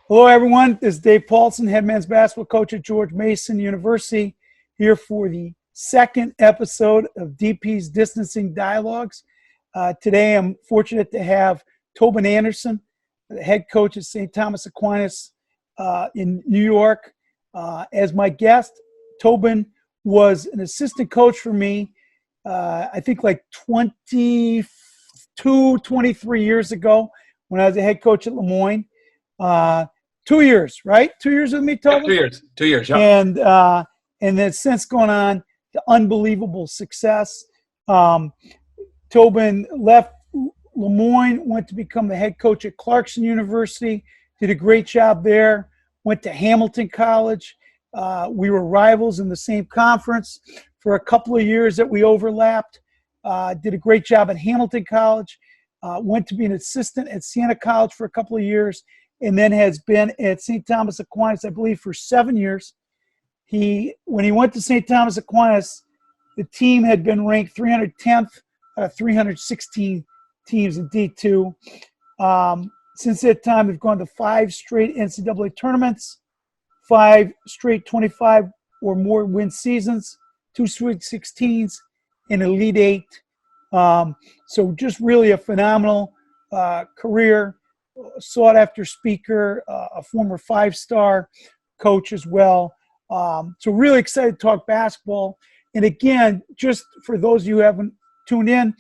Hello, everyone. This is Dave Paulsen, head men's basketball coach at George Mason University, here for the second episode of DP's Distancing Dialogues. Today, I'm fortunate to have Tobin Anderson, the head coach at St. Thomas Aquinas in New York, as my guest. Tobin was an assistant coach for me, I think like 23 years ago when I was a head coach at Moyne. 2 years, right? 2 years with me, Tobin? Yeah, 2 years, yeah. And then since gone on to unbelievable success. Tobin left Lemoyne, went to become the head coach at Clarkson University, did a great job there, went to Hamilton College. We were rivals in the same conference for a couple of years that we overlapped. Did a great job at Hamilton College, went to be an assistant at Siena College for a couple of years, and then has been at St. Thomas Aquinas, I believe, for 7 years. When he went to St. Thomas Aquinas, the team had been ranked 310th out of 316 teams in D2. Since that time, they've gone to 5 straight NCAA tournaments, 5 straight 25 or more win seasons, 2 Sweet 16s, and Elite 8. So just really a phenomenal career, sought-after speaker, a former 5-star coach as well. So really excited to talk basketball. And again, just for those of you who haven't tuned in,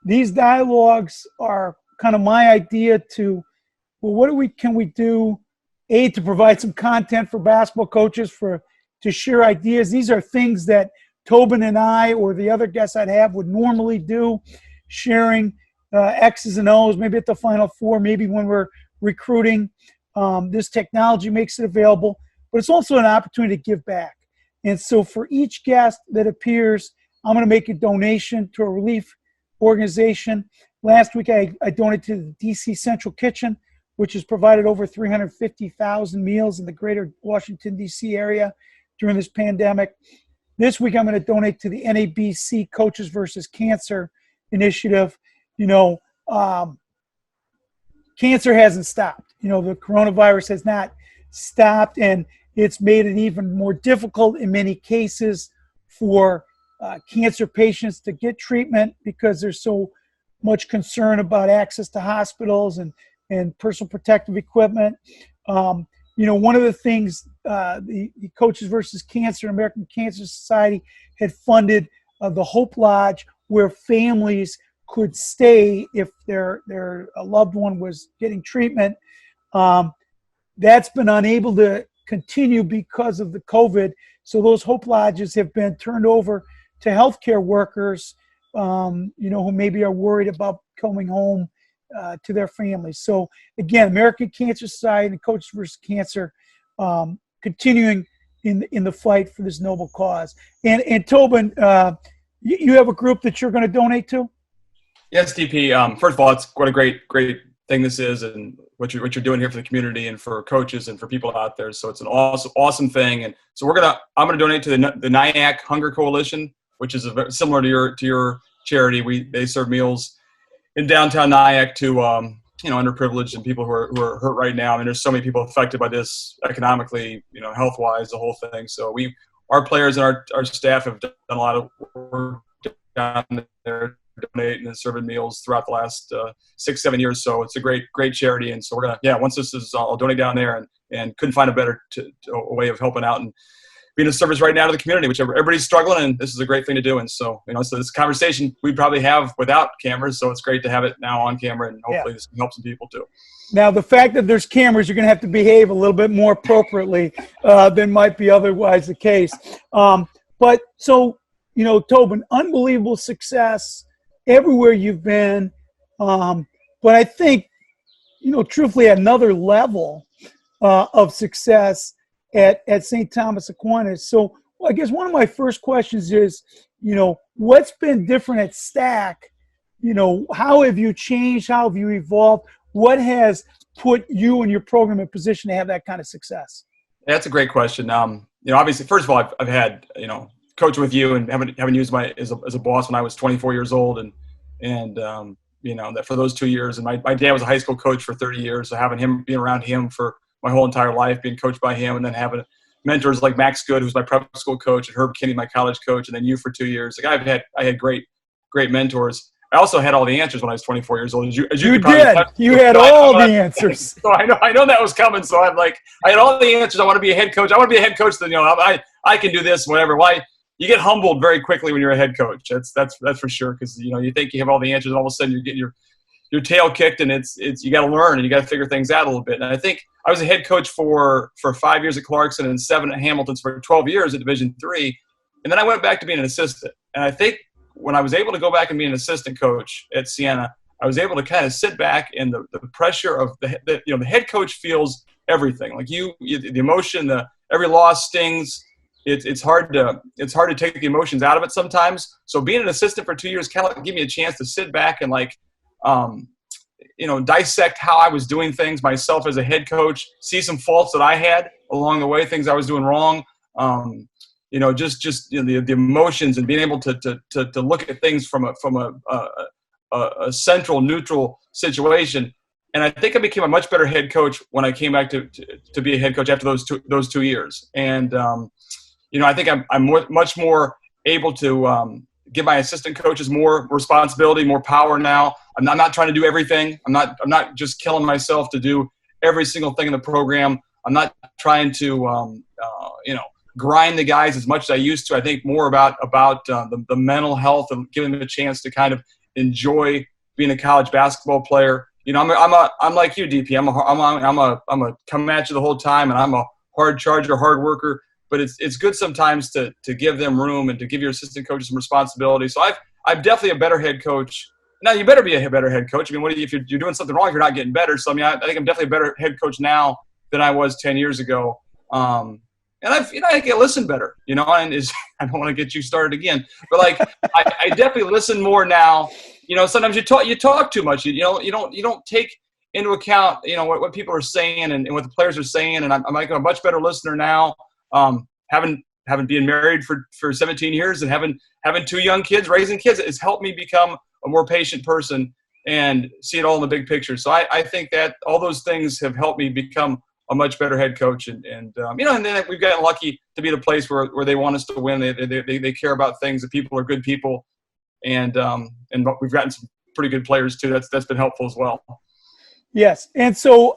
these dialogues are kind of my idea to, well, what can we do, to provide some content for basketball coaches, to share ideas. These are things that Tobin and I or the other guests I'd have would normally do, sharing X's and O's, maybe at the Final Four, maybe when we're recruiting. This technology makes it available, but it's also an opportunity to give back. And so for each guest that appears, I'm going to make a donation to a relief organization. Last week, I donated to the DC Central Kitchen, which has provided over 350,000 meals in the greater Washington, D.C. area during this pandemic. This week, I'm going to donate to the NABC Coaches versus Cancer initiative. Cancer hasn't stopped. The coronavirus has not stopped, and it's made it even more difficult in many cases for cancer patients to get treatment because there's so much concern about access to hospitals and personal protective equipment. One of the things the Coaches versus Cancer, American Cancer Society had funded the Hope Lodge, where families could stay if their loved one was getting treatment. That's been unable to continue because of the COVID. So those Hope Lodges have been turned over to healthcare workers, who maybe are worried about coming home to their families. So again, American Cancer Society and Coaches vs. Cancer continuing in the fight for this noble cause. And Tobin, you have a group that you're going to donate to? Yes, DP. First of all, it's what a great thing this is, and what you're doing here for the community and for coaches and for people out there. So it's an awesome thing. And so I'm gonna donate to the NIAC Hunger Coalition, which is similar to your charity. They serve meals in downtown Nyack to underprivileged and people who are hurt right now. I mean, there's so many people affected by this economically, health-wise, the whole thing. So our players and our staff have done a lot of work down there, donating and serving meals throughout the last 6-7 years. So it's a great charity. And so we're once this is, I'll donate down there, and couldn't find a better a way of helping out and being a service right now to the community, which everybody's struggling, and this is a great thing to do. And so, so this conversation we'd probably have without cameras. So it's great to have it now on camera, and hopefully this can help some people too. Now, the fact that there's cameras, you're going to have to behave a little bit more appropriately than might be otherwise the case. But so, Tobin, unbelievable success everywhere you've been. But I think, truthfully, another level of success at St. Thomas Aquinas. So I guess one of my first questions is, what's been different at STAC? How have you changed? How have you evolved? What has put you and your program in position to have that kind of success? That's a great question. Obviously, first of all, I've had, coach with you and having used as a boss when I was 24 years old, and that for those 2 years, and my dad was a high school coach for 30 years, so having him being around him for my whole entire life, being coached by him, and then having mentors like Max Good, who's my prep school coach, and Herb Kinney, my college coach, and then you for 2 years. Like I had great mentors. I also had all the answers when I was 24 years old. As you did. You had all the answers. So I know that was coming. So I'm like, I had all the answers. I want to be a head coach. I want to be a head coach. Then I can do this, whatever. Why? You get humbled very quickly when you're a head coach. That's for sure. Because you think you have all the answers, and all of a sudden you're getting your tail kicked, and it's you got to learn and you got to figure things out a little bit. And I think I was a head coach for 5 years at Clarkson and 7 at Hamilton, for 12 years at Division III, and then I went back to being an assistant. And I think when I was able to go back and be an assistant coach at Siena, I was able to kind of sit back, and the pressure of the head coach feels everything. Like the emotion, every loss stings. It's hard to take the emotions out of it sometimes. So being an assistant for 2 years kind of gave me a chance to sit back and dissect how I was doing things myself as a head coach, see some faults that I had along the way, things I was doing wrong. The emotions, and being able to look at things from a central, neutral situation. And I think I became a much better head coach when I came back to be a head coach after those 2 years. And I think I'm much more able to give my assistant coaches more responsibility, more power now. I'm not trying to do everything. I'm not just killing myself to do every single thing in the program. I'm not trying to grind the guys as much as I used to. I think more about the mental health and giving them a chance to kind of enjoy being a college basketball player. I'm like you, DP. I'm a come at you the whole time, and I'm a hard charger, hard worker. But it's good sometimes to give them room and to give your assistant coaches some responsibility. So I'm definitely a better head coach. Now, you better be a better head coach. I mean, if you're doing something wrong, if you're not getting better. So, I think I'm definitely a better head coach now than I was 10 years ago. And I can listen better, and I don't want to get you started again, but I definitely listen more now. Sometimes you talk too much. You don't take into account, what people are saying and what the players are saying. And I'm like a much better listener now. Having been married for 17 years and having 2 young kids, raising kids, it's helped me become a more patient person and see it all in the big picture. So I think that all those things have helped me become a much better head coach. And then we've gotten lucky to be at a place where they want us to win. They care about things. The people are good people. And we've gotten some pretty good players too. That's been helpful as well. Yes. And so,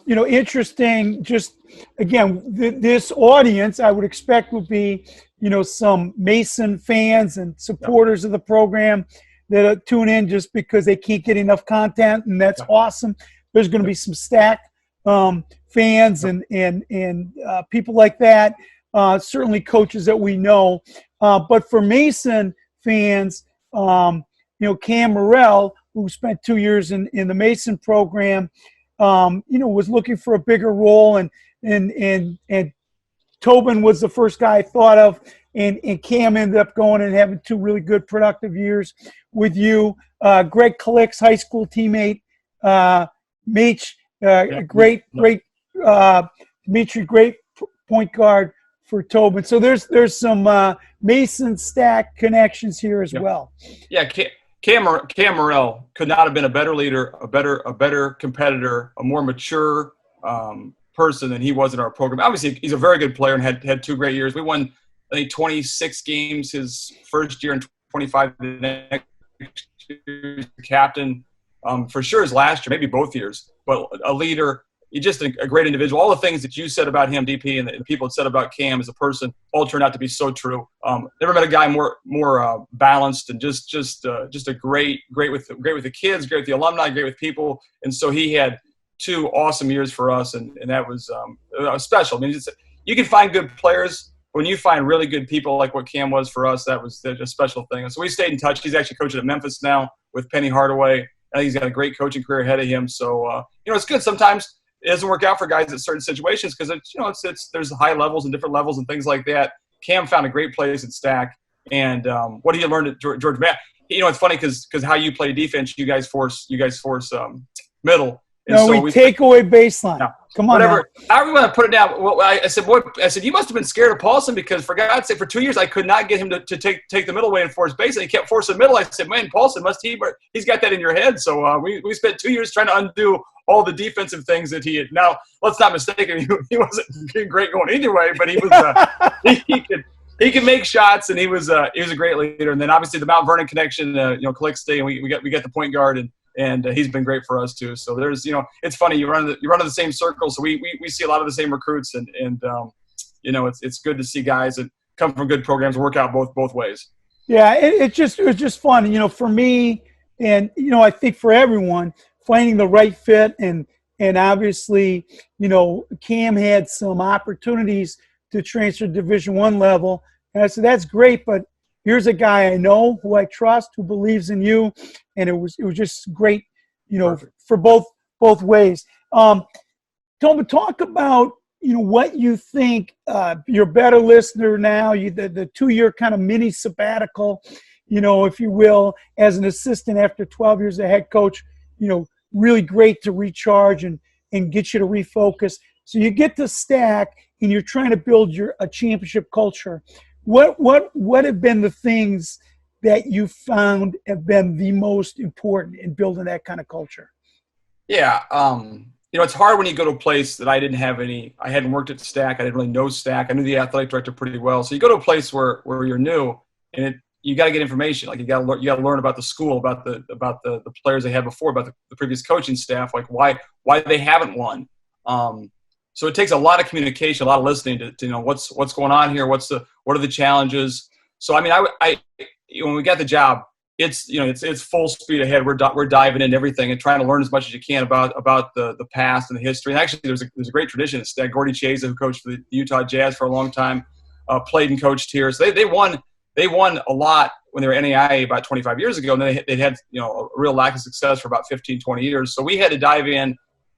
interesting, just again, this audience I would expect would be, some Mason fans and supporters of the program that tune in just because they can't get enough content, and that's awesome. There's going to be some STAC fans and people like that, certainly coaches that we know. But for Mason fans, Cam Morrell, who spent 2 years in the Mason program, was looking for a bigger role, and Tobin was the first guy I thought of, and Cam ended up going and having 2 really good productive years with you. Greg Kalick's high school teammate, Meech, great Dimitri, great point guard for Tobin. So there's some Mason STAC connections here as well. Yeah, Cam Morrell could not have been a better leader, a better competitor, a more mature person than he was in our program. Obviously, he's a very good player and had 2 great years. We won, I think, 26 games his first year and 25 the next year. Captain, for sure his last year, maybe both years. But a leader, he's just a great individual. All the things that you said about him, DP, and the people had said about Cam as a person, all turned out to be so true. Never met a guy more balanced and just a great with the kids, great with the alumni, great with people. And so he had 2 awesome years for us, and that was special. I mean, you can find good players. When you find really good people like what Cam was for us, that was a special thing. And so we stayed in touch. He's actually coaching at Memphis now with Penny Hardaway. I think he's got a great coaching career ahead of him. So, it's good. Sometimes it doesn't work out for guys in certain situations because there's high levels and different levels and things like that. Cam found a great place at STAC, and what he learned at Georgia Matt. It's funny because how you play defense, you guys force middle. And no, so we take away baseline. No, come on. Whatever. I really want to put it down. Well, I said, you must have been scared of Paulsen because, for God's sake, for 2 years I could not get him to take the middle away and force baseline. He kept forcing middle. I said, man, Paulsen he's got that in your head. So we spent 2 years trying to undo all the defensive things that he had. Now, let's not mistake him. He wasn't great going either way, but he was he could make shots, and he was a great leader. And then obviously the Mount Vernon connection, Calixte, and we got the point guard, and he's been great for us too. So there's, it's funny, you run in the same circle, so we see a lot of the same recruits, and it's good to see guys that come from good programs work out both ways. Yeah, it was just fun, for me, and I think for everyone, finding the right fit, and obviously, Cam had some opportunities to transfer to Division I level, and I said that's great, but here's a guy I know, who I trust, who believes in you, and it was just great, Perfect. For both ways. Tobin, talk about what you think. You're a better listener now. The 2-year kind of mini sabbatical, if you will, as an assistant after 12 years as a head coach. Really great to recharge and get you to refocus. So you get to STAC, and you're trying to build a championship culture. What have been the things that you found have been the most important in building that kind of culture? Yeah, it's hard when you go to a place that I hadn't worked at STAC. I didn't really know STAC. I knew the athletic director pretty well. So you go to a place where you're new, and you got to get information. Like you got to learn about the school, about the players they had before, about the previous coaching staff, like why they haven't won. So it takes a lot of communication, a lot of listening to know what's going on here, what are the challenges. So I mean, I when we got the job, it's full speed ahead. We're diving into everything and trying to learn as much as you can about the past and the history. And actually, there's a great tradition. It's that Gordy Chiesa, who coached for the Utah Jazz for a long time, played and coached here. So they won a lot when they were NAIA about 25 years ago, and they had a real lack of success for about 15, 20 years. So we had to dive in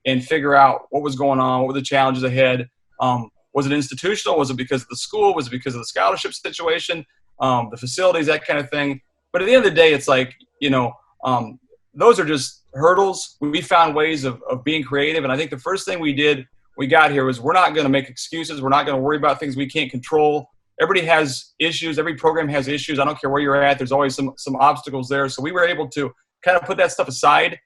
and figure out what was going on, what were the challenges ahead. Was it institutional? Was it because of the school? Was it because of the scholarship situation, the facilities, that kind of thing? But at the end of the day, it's like, those are just hurdles. We found ways of being creative. And I think the first thing we got here was we're not going to make excuses. We're not going to worry about things we can't control. Everybody has issues. Every program has issues. I don't care where you're at. There's always some obstacles there. So we were able to kind of put that stuff aside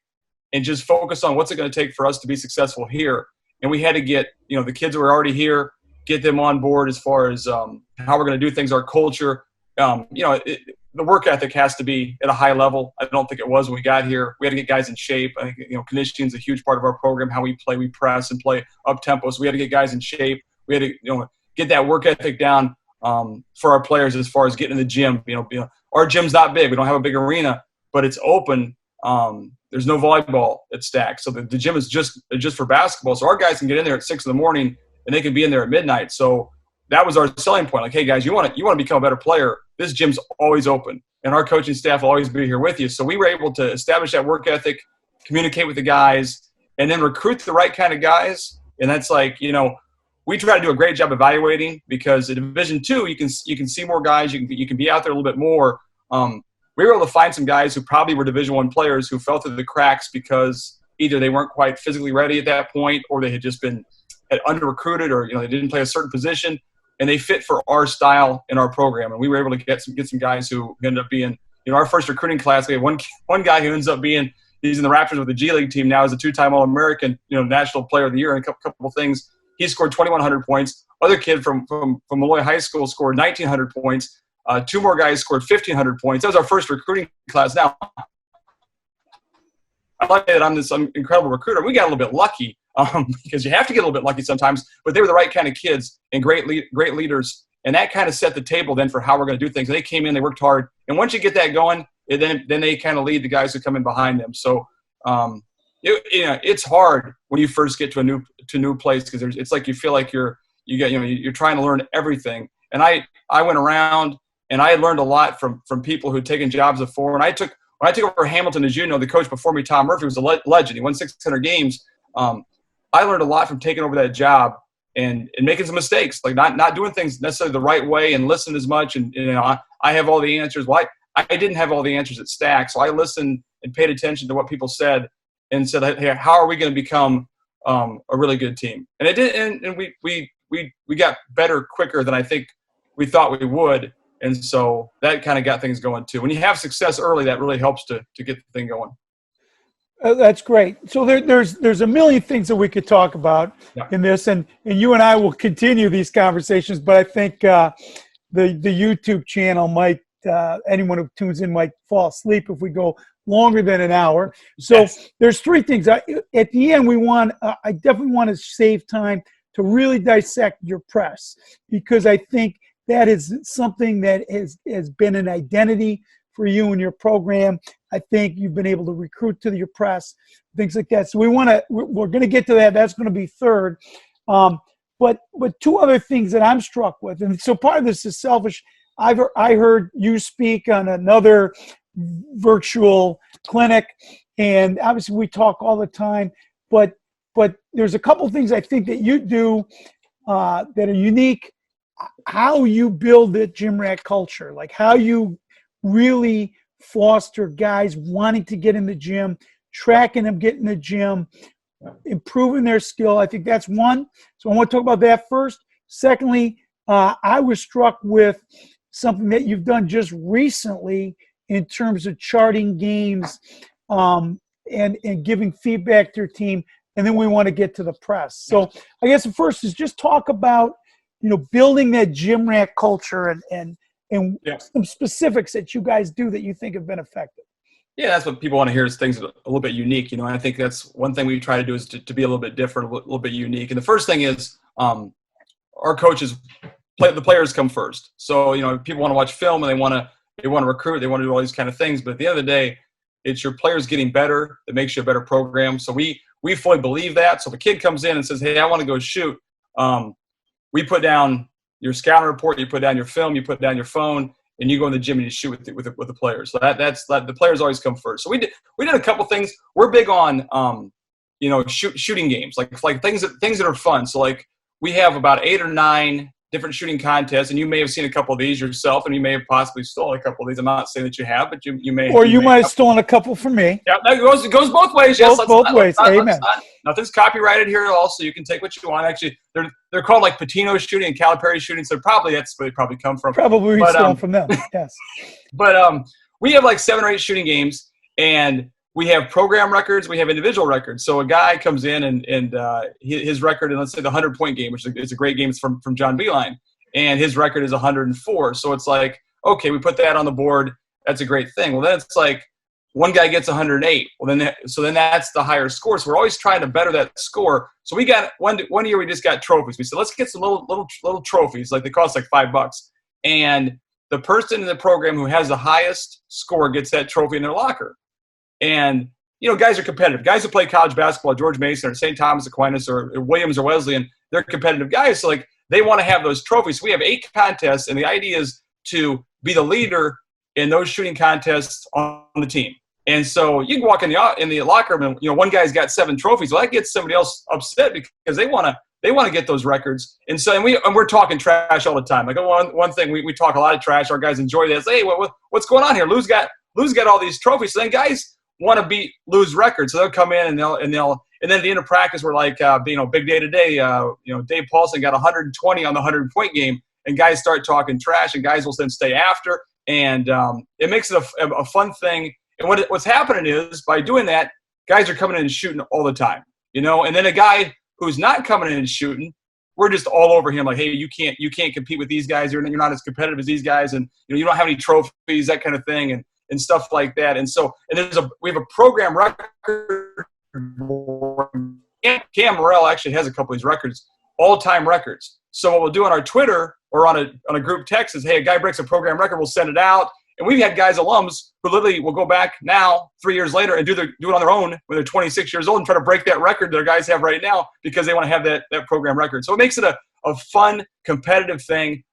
and just focus on what's it going to take for us to be successful here. And we had to get, the kids who are already here, get them on board as far as how we're going to do things, our culture. The work ethic has to be at a high level. I don't think it was when we got here. We had to get guys in shape. I think, conditioning is a huge part of our program, how we play. We press and play up tempo. So we had to get guys in shape. We had to, get that work ethic down for our players as far as getting in the gym. Our gym's not big. We don't have a big arena, but it's open. There's no volleyball at STAC. So the gym is just for basketball. So our guys can get in there at 6 a.m. and they can be in there at midnight. So that was our selling point. Like, hey guys, you want to become a better player, this gym's always open, and our coaching staff will always be here with you. So we were able to establish that work ethic, communicate with the guys, and then recruit the right kind of guys. And that's like, we try to do a great job evaluating, because at Division II, you can see more guys, you can be out there a little bit more. We were able to find some guys who probably were Division I players who fell through the cracks because either they weren't quite physically ready at that point, or they had just been under recruited, or they didn't play a certain position, and they fit for our style in our program. And we were able to get some guys who ended up being, our first recruiting class. We had one guy who ends up being, he's in the Raptors with the G League team now, as a 2-time All-American, National Player of the Year, and a couple of things. He scored 2,100 points. Other kid from Malloy High School scored 1,900 points. 2 more guys scored 1,500 points. That was our first recruiting class. Now, I like that I'm this incredible recruiter. We got a little bit lucky, because you have to get a little bit lucky sometimes, but they were the right kind of kids and great leaders. And that kind of set the table then for how we're going to do things. And they came in, they worked hard. And once you get that going, then they kind of lead the guys who come in behind them. So, it's hard when you first get to a new place, because it's like you feel like you're trying to learn everything. And I went around and I learned a lot from people who'd taken jobs before. And when I took over Hamilton, as the coach before me, Tom Murphy, was a legend. He won 600 games. I learned a lot from taking over that job and making some mistakes, like not doing things necessarily the right way and listening as much. And I have all the answers. Well, I didn't have all the answers at STAC, so I listened and paid attention to what people said and said, hey, how are we going to become a really good team? And it did, and we got better quicker than I think we thought we would. And so that kind of got things going too. When you have success early, that really helps to get the thing going. That's great. So there's a million things that we could talk about Yeah. in this, and you and I will continue these conversations. But I think the YouTube channel might anyone who tunes in might fall asleep if we go longer than an hour. So Yes. there's three things. At the end, I definitely want to save time to really dissect your press, because I think that is something that has been an identity for you and your program. I think you've been able to recruit to your press, things like that. So we're going to get to that. That's going to be third. But two other things that I'm struck with, and so part of this is selfish. I heard you speak on another virtual clinic, and obviously we talk all the time, but there's a couple things I think that you do that are unique. How you build the gym rat culture, like how you really foster guys wanting to get in the gym, tracking them getting in the gym, improving their skill. I think that's one. So I want to talk about that first. Secondly, I was struck with something that you've done just recently in terms of charting games and giving feedback to your team. And then we want to get to the press. So I guess the first is just talk about, building that gym rat culture and some specifics that you guys do that you think have been effective. Yeah, that's what people want to hear, is things a little bit unique. And I think that's one thing we try to do, is to be a little bit different, a little bit unique. And the first thing is our coaches, the players come first. So, people want to watch film and they want to recruit, they want to do all these kind of things. But at the end of the day, it's your players getting better that makes you a better program. So we fully believe that. So if a kid comes in and says, hey, I want to go shoot, we put down your scouting report, you put down your film, you put down your phone, and you go in the gym and you shoot with the players. So that's the players always come first. So we did a couple things. We're big on shooting games, like things that are fun. So like we have about 8 or 9 different shooting contests, and you may have seen a couple of these yourself, and you may have possibly stolen a couple of these. I'm not saying that you have, but you may. Or you might have stolen a couple from me. Yeah, it goes both ways. Yes, both ways. Amen. Nothing's copyrighted here at all, so you can take what you want. Actually, they're called like Patino shooting and Calipari shooting, so that's where they probably come from. Probably stolen from them. Yes. But we have like 7 or 8 shooting games, and we have program records, we have individual records. So a guy comes in and his record, and let's say the 100-point game, which is a great game, it's from John Beeline, and his record is 104. So it's like, okay, we put that on the board. That's a great thing. Well, then it's like one guy gets 108. Well, then that's the higher score. So we're always trying to better that score. So we got one year we just got trophies. We said, let's get some little trophies. Like they cost like $5, and the person in the program who has the highest score gets that trophy in their locker. And, guys are competitive. Guys who play college basketball at George Mason or St. Thomas Aquinas or Williams or Wesleyan, they're competitive guys. So, like, they want to have those trophies. We have 8 contests, and the idea is to be the leader in those shooting contests on the team. And so you can walk in the locker room and, one guy's got 7 trophies. Well, that gets somebody else upset because they want to get those records. And so we're talking trash all the time. Like one thing, we talk a lot of trash. Our guys enjoy this. Hey, what's going on here? Lou's got all these trophies. So then guys want to beat Lou's record, so they'll come in and then at the end of practice we're like, big day today. Dave Paulsen got 120 on the 100-point game, and guys start talking trash, and guys will then stay after, and it makes it a fun thing. And what's happening is by doing that, guys are coming in and shooting all the time, and then a guy who's not coming in and shooting, we're just all over him like, hey, you can't compete with these guys. You're not as competitive as these guys, and you don't have any trophies, that kind of thing, and stuff like that. And so, we have a program record. Cam Morrell actually has a couple of these records, all-time records. So what we'll do on our Twitter or on a group text is, hey, a guy breaks a program record, we'll send it out. And we've had guys, alums, who literally will go back now 3 years later and do it on their own when they're 26 years old and try to break that record that our guys have right now because they want to have that program record. So it makes it a fun, competitive thing.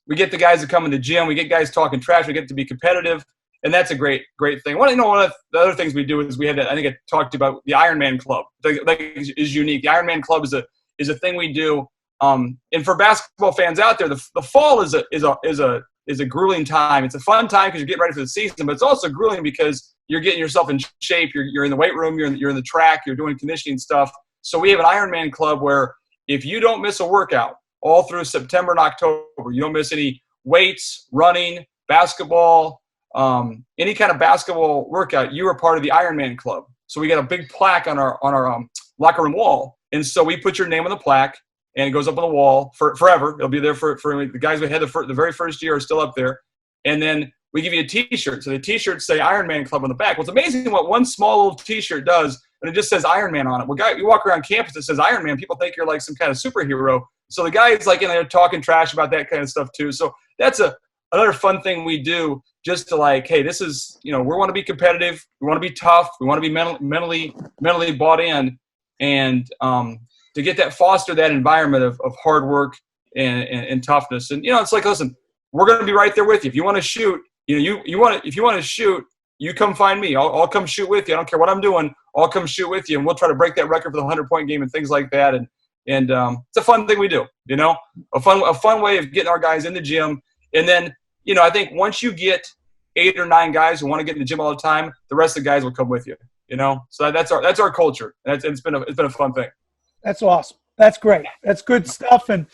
We get the guys that come in the gym. We get guys talking trash. We get to be competitive. And that's a great thing. One of the other things we do is we have that. I think I talked to you about the Ironman Club. That is unique. The Ironman Club is a thing we do. And for basketball fans out there, the fall is a grueling time. It's a fun time because you're getting ready for the season, but it's also grueling because you're getting yourself in shape. You're in the weight room. You're in the track. You're doing conditioning stuff. So we have an Ironman Club where if you don't miss a workout all through September and October, you don't miss any weights, running, basketball. Any kind of basketball workout, you are part of the Ironman Club. So we got a big plaque on our locker room wall. And so we put your name on the plaque, and it goes up on the wall forever. It'll be there for the guys we had the very first year are still up there. And then we give you a T-shirt. So the T-shirts say Ironman Club on the back. Well, it's amazing what one small little T-shirt does, and it just says Ironman on it. Well, you walk around campus, it says Ironman. People think you're like some kind of superhero. So the guys like in there talking trash about that kind of stuff too. So that's another fun thing we do, just to like, hey, this is, we want to be competitive. We want to be tough. We want to be mentally bought in, and to get that, foster that environment of hard work and toughness. And, it's like, listen, we're going to be right there with you. If you want to shoot, if you want to shoot, you come find me. I'll come shoot with you. I don't care what I'm doing. I'll come shoot with you, and we'll try to break that record for the 100-point game and things like that. And it's a fun thing we do, a fun way of getting our guys in the gym. And then, I think once you get 8 or 9 guys who want to get in the gym all the time, the rest of the guys will come with you, So that's our culture. And it's been a fun thing. That's awesome. That's great. That's good stuff. And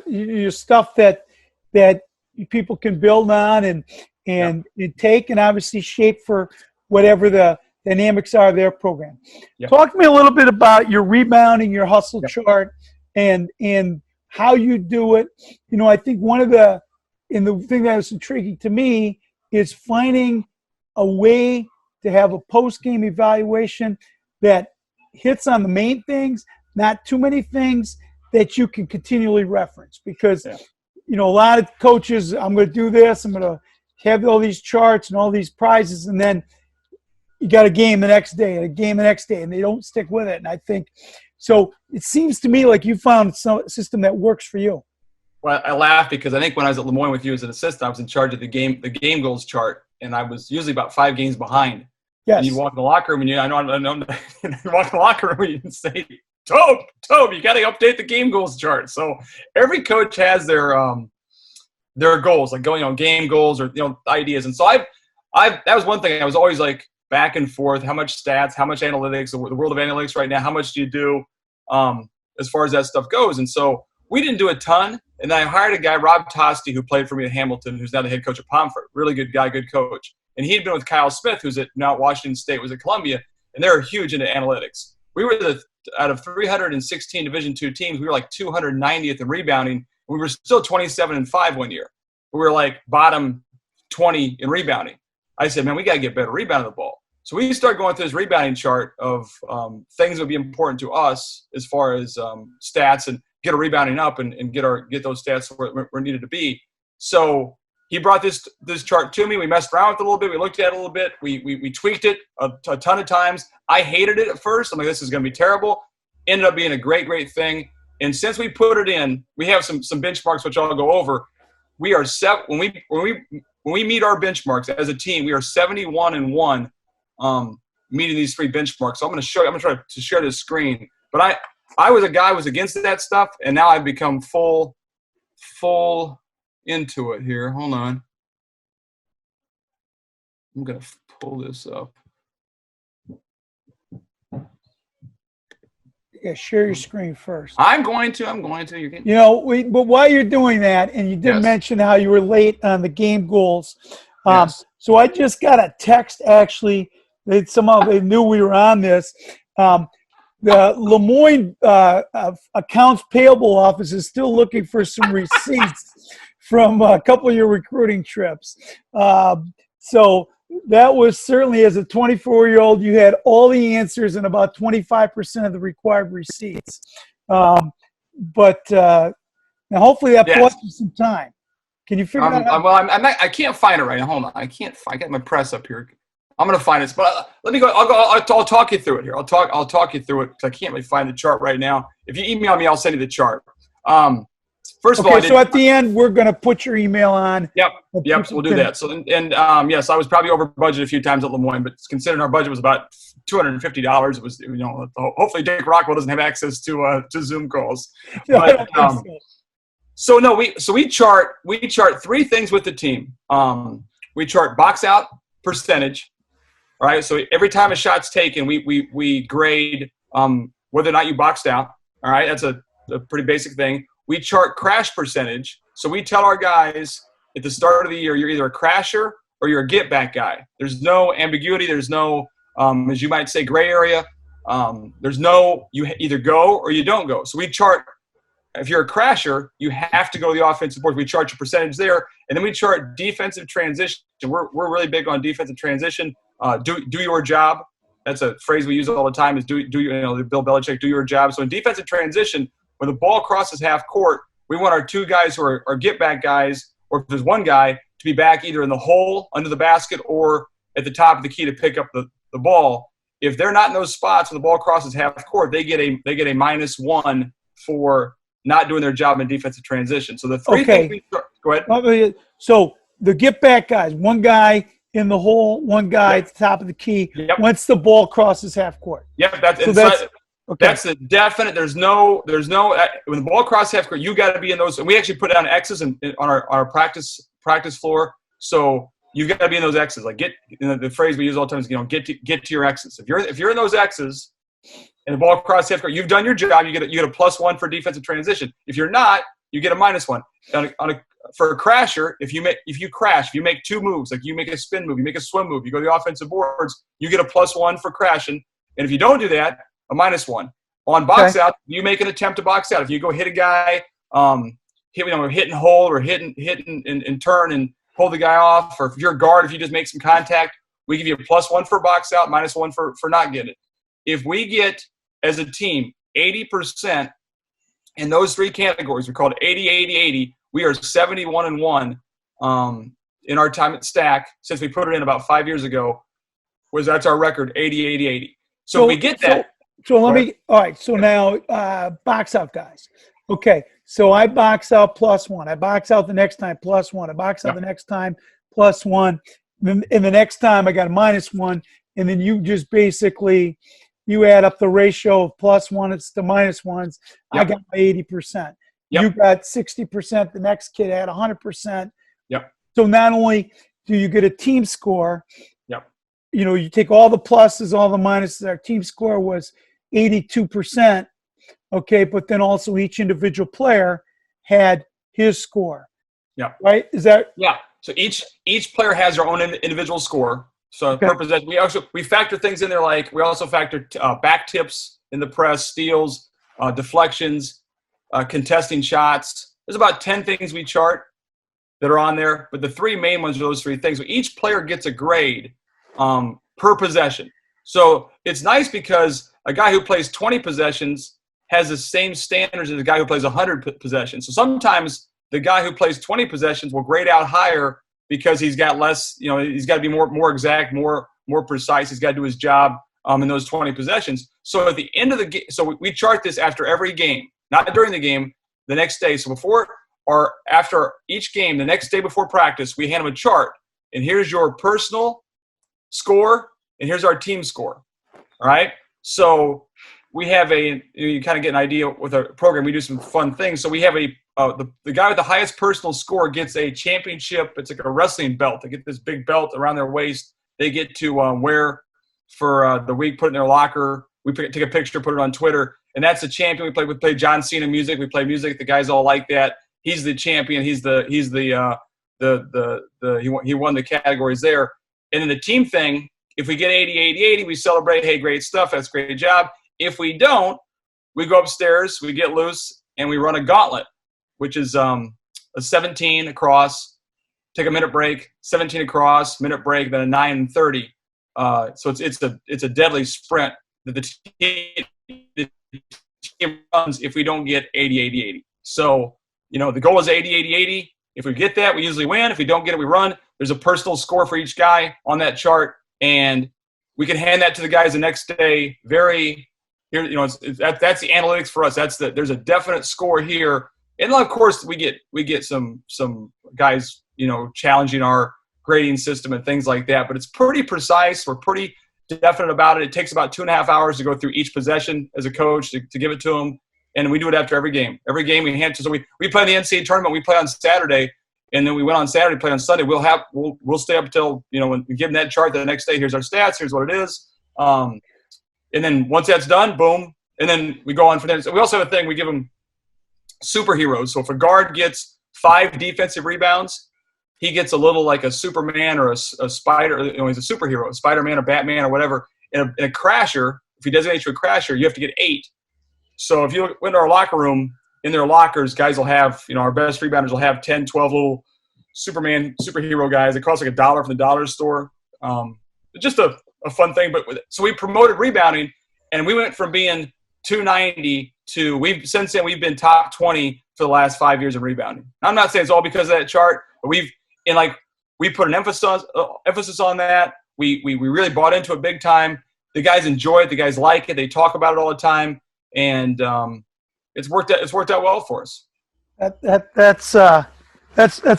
your stuff that people can build on and take and obviously shape for whatever the dynamics are of their program. Yep. Talk to me a little bit about your rebounding, your hustle chart, and how you do it. I think the thing that was intriguing to me is finding a way to have a post-game evaluation that hits on the main things, not too many things that you can continually reference. Because, a lot of coaches, I'm going to do this, I'm going to have all these charts and all these prizes, and then you got a game the next day and a game the next day, and they don't stick with it. And I think, so it seems to me like you found a system that works for you. Well, I laugh because I think when I was at Moyne with you as an assistant, I was in charge of the game goals chart, and I was usually about 5 games behind. Yes. And you walk in the locker room, and you walk in the locker room, and you say, Tobe, you got to update the game goals chart. So every coach has their goals, like going on game goals or ideas. And so that was one thing I was always like back and forth. How much stats? How much analytics? The world of analytics right now. How much do you do as far as that stuff goes? And so we didn't do a ton. And then I hired a guy, Rob Tosti, who played for me at Hamilton, who's now the head coach at Pomfret. Really good guy, good coach. And he had been with Kyle Smith, who's at now Washington State, was at Columbia, and they're huge into analytics. We were out of 316 Division II teams, we were like 290th in rebounding. We were still 27-5 one year. We were like bottom 20 in rebounding. I said, man, we got to get better rebounding the ball. So we started going through this rebounding chart of things that would be important to us as far as stats and get our rebounding up and get those stats where needed to be. So he brought this chart to me. We messed around with it a little bit. We looked at it a little bit. We tweaked it a ton of times. I hated it at first. I'm like, this is going to be terrible. Ended up being a great thing. And since we put it in, we have some benchmarks which I'll go over. We are when we meet our benchmarks as a team, we are 71-1 meeting these 3 benchmarks. So I'm going to show you. I'm going to try to share this screen. But I was a guy who was against that stuff, and now I've become full into it here. Hold on. I'm going to pull this up. Yeah, share your screen first. I'm going to. You're getting... But while you're doing that, and you did mention how you were late on the game goals. So I just got a text, actually. Somehow they knew we were on this. The Lemoyne accounts payable office is still looking for some receipts from a couple of your recruiting trips. So that was certainly, as a 24-year-old, you had all the answers and about 25% of the required receipts. But now hopefully that bought you some time. Can you figure that out? Well, I can't find it right now. Hold on. I got my press up here. I'm going to find it. But let me go. I'll talk you through it here. I'll talk you through it because I can't really find the chart right now. If you email me, I'll send you the chart. First of all, so at the end, we're going to put your email on. Yep, we'll do that. So, yes, I was probably over budget a few times at Lemoyne, but considering our budget was about $250, it was, hopefully Dick Rockwell doesn't have access to Zoom calls. But, we chart 3 things with the team. We chart box out percentage, right? So every time a shot's taken, we grade whether or not you boxed out. All right, that's a pretty basic thing. We chart crash percentage. So we tell our guys at the start of the year, you're either a crasher or you're a get-back guy. There's no ambiguity. There's no as you might say, gray area. There's no, you either go or you don't go. So we chart, if you're a crasher, you have to go to the offensive board. We chart your percentage there, and then we chart defensive transition. We're really big on defensive transition. Do your job. That's a phrase we use all the time. Is do Bill Belichick, do your job. So in defensive transition, when the ball crosses half court, we want our two guys who are get back guys, or if there's one guy, to be back either in the hole under the basket or at the top of the key to pick up the ball. If they're not in those spots when the ball crosses half court, they get a -1 for not doing their job in defensive transition. So the three things go ahead. So the get back guys, one guy in the hole, one guy at the top of the key. Yep. Once the ball crosses half court. Yep, that's the definite. There's no when the ball crosses half court, you got to be in those. And we actually put down X's on our practice floor. So you've got to be in those X's. Like the phrase we use all the time is get to your X's. If you're in those X's and the ball crosses half court, you've done your job. You get a +1 for defensive transition. If you're not, you get a -1. For a crasher, if you make two moves, like you make a spin move, you make a swim move, you go to the offensive boards, you get a +1 for crashing. And if you don't do that, a -1. On box out, you make an attempt to box out. If you go hit a guy, hit and hold, or hit and turn and pull the guy off, or if you're a guard, if you just make some contact, we give you a +1 for box out, -1 for not getting it. If we get, as a team, 80% in those three categories, we call it 80-80-80, we are 71-1 in our time at STAC since we put it in about 5 years ago. That's our record, 80-80-80. So we get that. All right. So now box out guys. Okay. So I box out +1. I box out the next time +1. I box out the next time +1. And the next time I got a -1. And then you just basically, you add up the ratio of +1, it's the -1s. Yep. I got my 80%. Yep. You got 60%. The next kid had 100%. Yep. So not only do you get a team score, yep, you take all the pluses, all the minuses. Our team score was 82%. Okay, but then also each individual player had his score. Yeah. Right? Is that? Yeah. So each player has their own individual score. So per possession, we factor things in there, like we also factor back tips in the press, steals, deflections, contesting shots. There's about 10 things we chart that are on there, but the three main ones are those three things. So each player gets a grade per possession. So it's nice because a guy who plays 20 possessions has the same standards as a guy who plays 100 possessions. So sometimes the guy who plays 20 possessions will grade out higher because he's got less, he's got to be more exact, more precise. He's got to do his job in those 20 possessions. So at the end of the game, so we chart this after every game, not during the game, the next day. So before or after each game, the next day before practice, we hand them a chart. And here's your personal score, and here's our team score. All right? So we have you kind of get an idea with our program. We do some fun things. So we have the guy with the highest personal score gets a championship. It's like a wrestling belt. They get this big belt around their waist. They get to wear for the week, put it in their locker. We take a picture, put it on Twitter, and that's the champion. We play John Cena music. We play music. The guys all like that. He's the champion. He won the categories there. And then the team thing, if we get 80-80-80, we celebrate. Hey, great stuff. That's a great job. If we don't, we go upstairs, we get loose, and we run a gauntlet, which is a 17 across, take a minute break, 17 across, minute break, then a 9 and 30. So it's a deadly sprint that the team runs if we don't get 80-80-80. So, the goal is 80-80-80. If we get that, we usually win. If we don't get it, we run. There's a personal score for each guy on that chart, and we can hand that to the guys the next day. That's the analytics for us. There's a definite score here. And of course, we get some guys, challenging our grading system and things like that. But it's pretty precise. We're pretty definite about it. It takes about 2.5 hours to go through each possession as a coach to give it to them. And we do it after every game. Every game we hand to. So we play in the NCAA tournament. We play on Saturday, and then we went on Saturday, play on Sunday. We'll stay up until when we give them that chart the next day. Here's our stats. Here's what it is. And then once that's done, boom. And then we go on for them. So we also have a thing. We give them superheroes. So if a guard gets 5 defensive rebounds, he gets a little like a Superman or a Spider. He's a superhero, a Spider-Man or Batman or whatever. in a crasher, if he designates you a crasher, you have to get 8. So if you went to our locker room, in their lockers, guys will have, our best rebounders will have 10, 12 little superhero guys. It costs like $1 from the dollar store. Just a fun thing. So we promoted rebounding, and we went from being 290 to since then we've been top 20 for the last 5 years of rebounding. Now, I'm not saying it's all because of that chart, but we put an emphasis on that. We really bought into it big time. The guys enjoy it. The guys like it. They talk about it all the time, and it's worked out well for us. That's a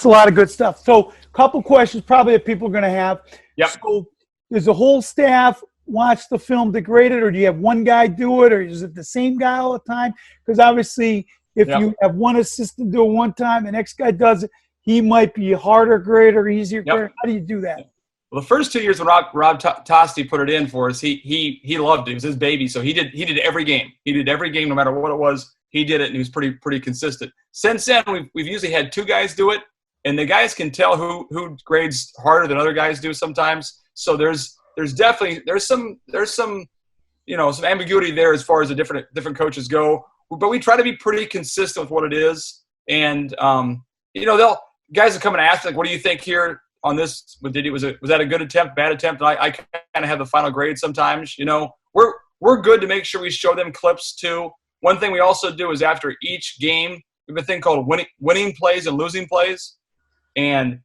lot of good stuff. So, a couple questions probably that people are going to have. Yep. So, does the whole staff watch the film to grade it, or do you have one guy do it, or is it the same guy all the time? Because obviously, if you have one assistant do it one time, the next guy does it, he might be a harder grader, easier grader. How do you do that? Well, the first 2 years when Rob Tosti put it in for us, he loved it. It was his baby, so he did every game. He did every game, no matter what it was. He did it, and he was pretty consistent. Since then, we've usually had 2 guys do it, and the guys can tell who grades harder than other guys do sometimes. So there's some ambiguity there as far as the different coaches go. But we try to be pretty consistent with what it is, and guys will come and ask, like, what do you think here on this? Was that a good attempt, bad attempt? And I kind of have the final grade sometimes. We're good to make sure we show them clips too. One thing we also do is after each game, we have a thing called winning plays and losing plays. And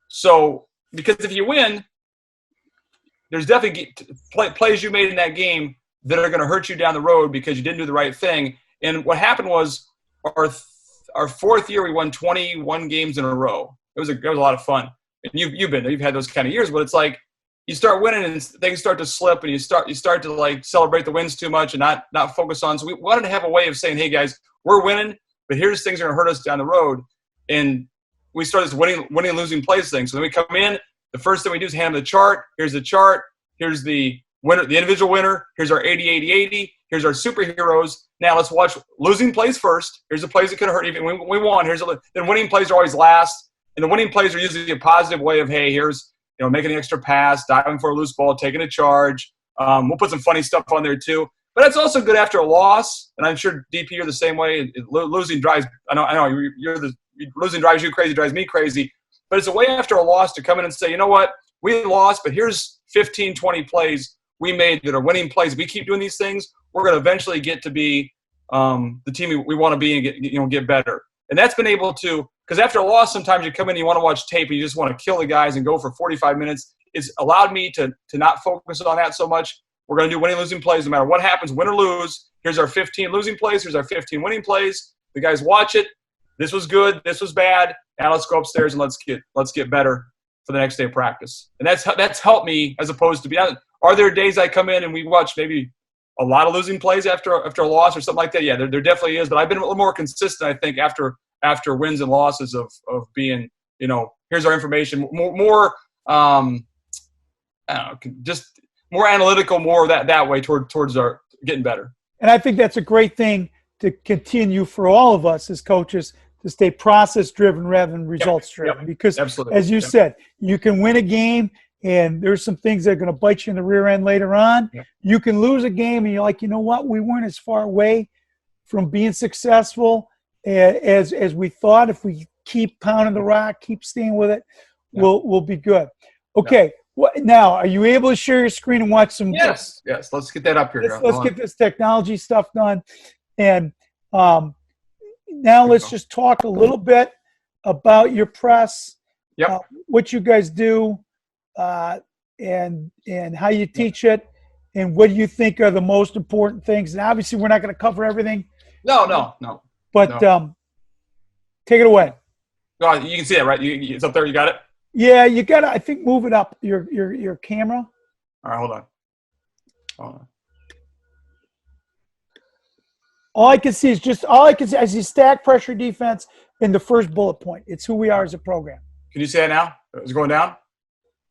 so, because if you win, there's definitely plays you made in that game that are going to hurt you down the road because you didn't do the right thing. And what happened was our 4th year, we won 21 games in a row. It was a lot of fun. And you've been there. You've had those kind of years, but it's like you start winning and things start to slip, and you start to like celebrate the wins too much and not focus on. So we wanted to have a way of saying, hey guys, we're winning, but here's things that are going to hurt us down the road. And we started this winning and losing plays thing. So then we come in, the first thing we do is hand them the chart. Here's the chart. Here's the winner, the individual winner. Here's our 80-80-80. Here's our superheroes. Now let's watch losing plays first. Here's the plays that could hurt you. We won. Then winning plays are always last. And the winning plays are usually a positive way of, hey, here's, making an extra pass, diving for a loose ball, taking a charge. We'll put some funny stuff on there too. But it's also good after a loss. And I'm sure, DP, you're the same way. Losing drives – I know losing drives you crazy, drives me crazy. But it's a way after a loss to come in and say, you know what, we lost, but here's 15, 20 plays we made that are winning plays. If we keep doing these things, we're going to eventually get to be the team we want to be and get better. And that's been able to – because after a loss, sometimes you come in and you want to watch tape and you just want to kill the guys and go for 45 minutes. It's allowed me to not focus on that so much. We're going to do winning, losing plays no matter what happens, win or lose. Here's our 15 losing plays. Here's our 15 winning plays. The guys watch it. This was good. This was bad. Now let's go upstairs and let's get better for the next day of practice. And that's helped me as opposed to are there days I come in and we watch maybe a lot of losing plays after a loss or something like that? Yeah, there definitely is. But I've been a little more consistent, I think, after wins and losses of being, here's our information, more I don't know, just more analytical, more that way towards our getting better. And I think that's a great thing to continue for all of us as coaches to stay process-driven rather than results-driven. Because, absolutely, as you said, you can win a game and there's some things that are going to bite you in the rear end later on. Yep. You can lose a game and you're like, you know what, we weren't as far away from being successful as we thought. If we keep pounding the rock, keep staying with it, we'll be good. Okay. Now, are you able to share your screen and watch some? Yes. Let's get that up here. Let's get this technology stuff done. And now let's just talk a little bit about your press, what you guys do, and how you teach it, and what do you think are the most important things. And obviously, we're not going to cover everything. No. But take it away. No, you can see it, right? It's up there. You got it? Yeah, you got to, I think, move it up, your camera. All right, hold on. All I can see is STAC pressure defense in the first bullet point. It's who we are as a program. Can you see that now? Is it going down?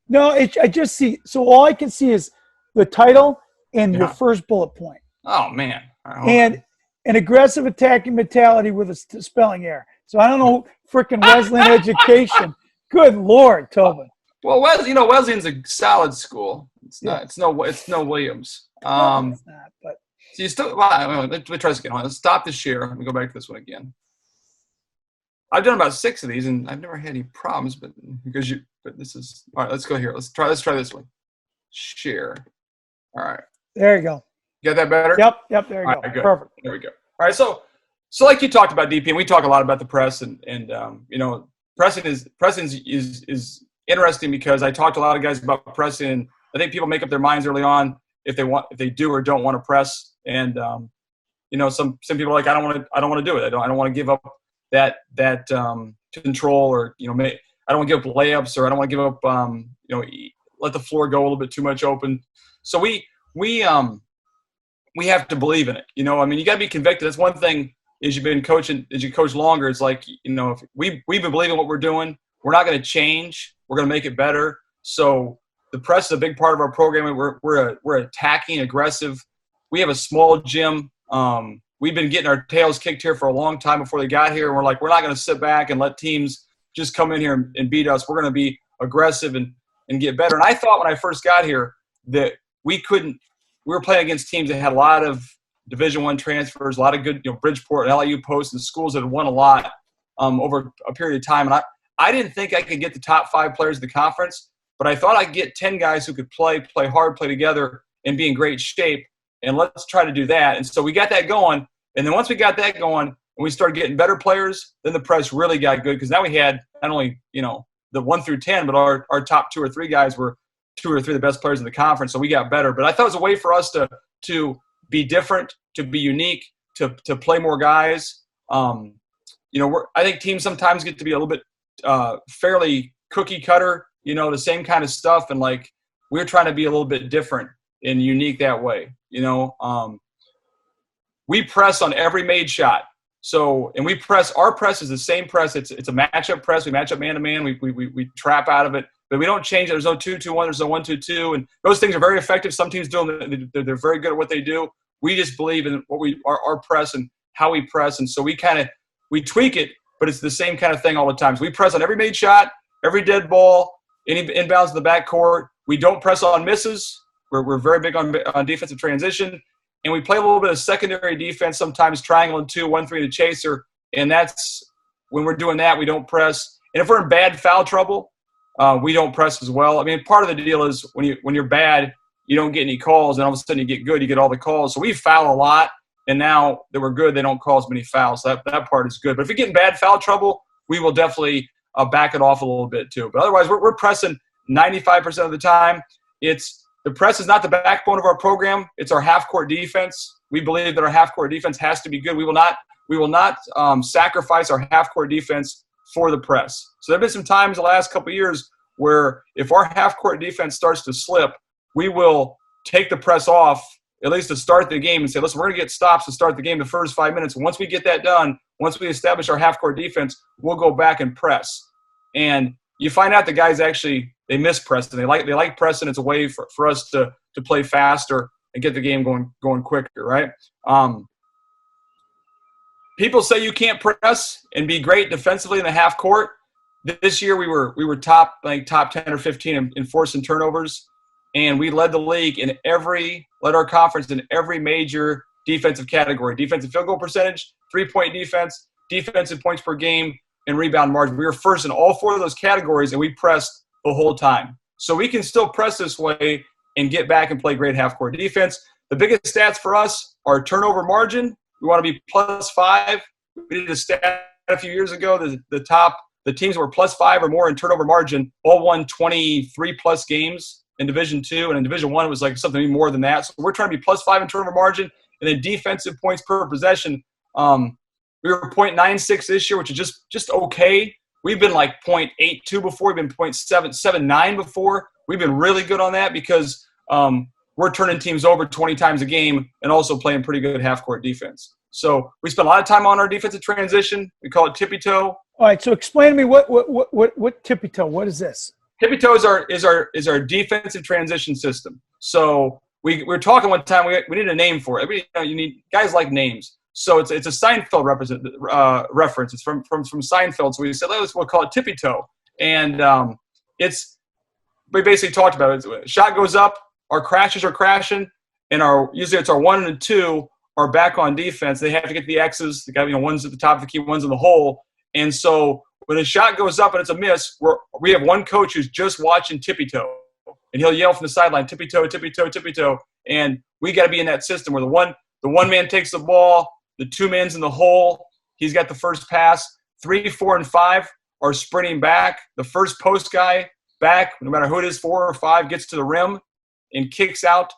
No, I just see. So all I can see is the title and your first bullet point. Oh, man. Right, an aggressive attacking mentality with a spelling error. So I don't know, frickin' Wesleyan education. Good Lord, Tobin. Well, Wesleyan's a solid school. It's not. It's no Williams. No, it's not, but So you still. Well, let me try this again. Let's stop the share. Let me go back to this one again. I've done about 6 of these, and I've never had any problems. But this is all right. Let's go here. Let's try this one. Share. All right. there you go. Get that better? Yep. There you All go. right, good. Perfect. There we go. All right. So like you talked about DP, and we talk a lot about the press, and pressing is interesting because I talked to a lot of guys about pressing. And I think people make up their minds early on if they do or don't want to press, and some people are like, I don't want to do it. I don't want to give up that control, or I don't want to give up layups, or I don't want to give up let the floor go a little bit too much open. So we have to believe in it. You got to be convicted. That's one thing. As you've been coaching, as you coach longer, it's like if we've been believing what we're doing, we're not going to change. We're going to make it better. So the press is a big part of our program. We're attacking, aggressive. We have a small gym. We've been getting our tails kicked here for a long time before they got here. And we're not going to sit back and let teams just come in here and beat us. We're going to be aggressive and get better. And I thought when I first got here that we were playing against teams that had a lot of Division I transfers, a lot of good, Bridgeport and LIU posts and schools that had won a lot over a period of time. And I didn't think I could get the top 5 players of the conference, but I thought I'd get 10 guys who could play hard, play together, and be in great shape. And let's try to do that. And so we got that going. And then once we got that going and we started getting better players, then the press really got good because now we had not only, the 1 through 10, but our top 2 or 3 guys were 2 or 3 of the best players in the conference. So we got better. But I thought it was a way for us to be different, to be unique, to play more guys. I think teams sometimes get to be a little bit fairly cookie cutter, the same kind of stuff. And like, we're trying to be a little bit different and unique that way. We press on every made shot. So, and our press is the same press. It's a matchup press. We match up man to man. We trap out of it, but we don't change it. There's no 2-2-1. There's no 1-2-2. And those things are very effective. Some teams do them. They're very good at what they do. We just believe in our press and how we press. And so we tweak it, but it's the same kind of thing all the time. So we press on every made shot, every dead ball, any inbounds in the backcourt. We don't press on misses. We're very big on defensive transition. And we play a little bit of secondary defense, sometimes triangle and 2, 1-3 to chaser. And that's when we're doing that, we don't press. And if we're in bad foul trouble, we don't press as well. I mean, part of the deal is when you're bad, you don't get any calls, and all of a sudden you get good, you get all the calls. So we foul a lot, and now that we're good, they don't call as many fouls. So that part is good. But if we get in bad foul trouble, we will definitely back it off a little bit too. But otherwise, we're pressing 95% of the time. The press is not the backbone of our program. It's our half-court defense. We believe that our half-court defense has to be good. We will not sacrifice our half-court defense for the press. So there have been some times the last couple of years where if our half-court defense starts to slip, we will take the press off, at least to start the game, and say, listen, we're going to get stops to start the game the first 5 minutes. And once we get that done, once we establish our half-court defense, we'll go back and press. And you find out the guys actually, they miss pressing. They like pressing. It's a way for us to play faster and get the game going quicker, right? People say you can't press and be great defensively in the half court. This year we were top 10 or 15 in forcing turnovers, and we led the league led our conference in every major defensive category: defensive field goal percentage, 3-point defense, defensive points per game, and rebound margin. We were first in all 4 of those categories, and we pressed the whole time. So we can still press this way and get back and play great half-court defense. The biggest stats for us are turnover margin. We want to be +5. We did a stat a few years ago. The teams that were +5 or more in turnover margin all won 23+ games in Division II, and in Division I it was like something more than that. So we're trying to be +5 in turnover margin, and then defensive points per possession. We were 0.96 this year, which is just okay. We've been like 0.82 before. We've been 0.779 before. We've been really good on that because we're turning teams over 20 times a game and also playing pretty good half-court defense. So we spend a lot of time on our defensive transition. We call it tippy-toe. All right, so explain to me what tippy-toe, what is this? Tippy-toe is our defensive transition system. So we were talking one time, we need a name for it. You need guys like names. So it's a Seinfeld reference. It's from Seinfeld. So we said, we'll call it tippy-toe. And we basically talked about it. Shot goes up, our crashes are crashing, and usually it's our 1 and 2 are back on defense. They have to get the X's. They got, one's at the top of the key, one's in the hole. And so when a shot goes up and it's a miss, we have one coach who's just watching tippy-toe. And he'll yell from the sideline, tippy-toe, tippy-toe, tippy-toe. And we got to be in that system where the one man takes the ball, the 2 man's in the hole, he's got the first pass. 3, 4, and 5 are sprinting back. The first post guy back, no matter who it is, 4 or 5, gets to the rim and kicks out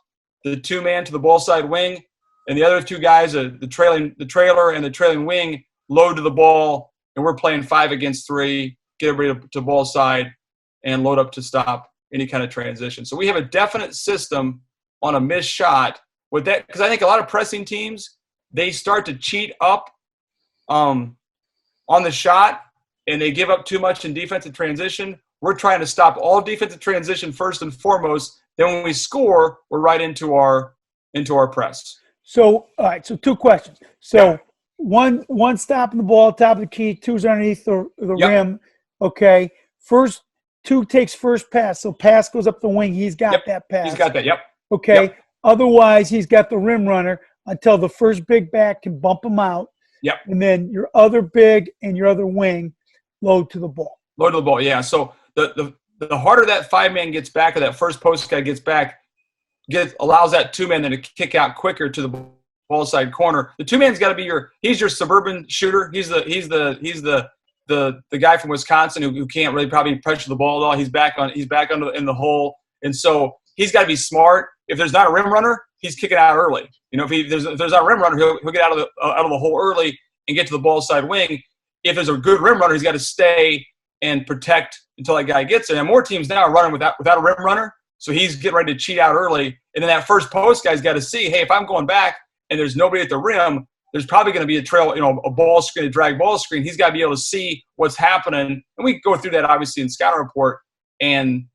the 2 man to the ball side wing. And the other 2 guys, the trailer and the trailing wing, load to the ball. And we're playing 5 against 3, get everybody to ball side, and load up to stop any kind of transition. So we have a definite system on a missed shot with that, because I think a lot of pressing teams, they start to cheat up on the shot, and they give up too much in defensive transition. We're trying to stop all defensive transition first and foremost. Then when we score, we're right into our press. So, all right. So 2 questions. So one stopping the ball, top of the key, 2's underneath the rim. Okay. First 2 takes first pass. So pass goes up the wing. He's got that pass. He's got that. Yep. Okay. Yep. Otherwise, he's got the rim runner until the first big back can bump him out. Yep. And then your other big and your other wing load to the ball. Load to the ball. Yeah. So the harder that 5 man gets back, or that first post guy gets back, allows that 2 man then to kick out quicker to the ball side corner. The 2 man's got to be he's your suburban shooter. He's the guy from Wisconsin who can't really probably pressure the ball at all. He's back in the hole, and so he's got to be smart. If there's not a rim runner, he's kicking out early. If there's not a rim runner, he'll get out of the hole early and get to the ball side wing. If there's a good rim runner, he's got to stay and protect until that guy gets there. And more teams now are running without a rim runner, so he's getting ready to cheat out early. And then that first post guy's got to see, hey, if I'm going back and there's nobody at the rim, there's probably going to be a trail, a ball screen, a drag ball screen. He's got to be able to see what's happening. And we go through that obviously in scouting report and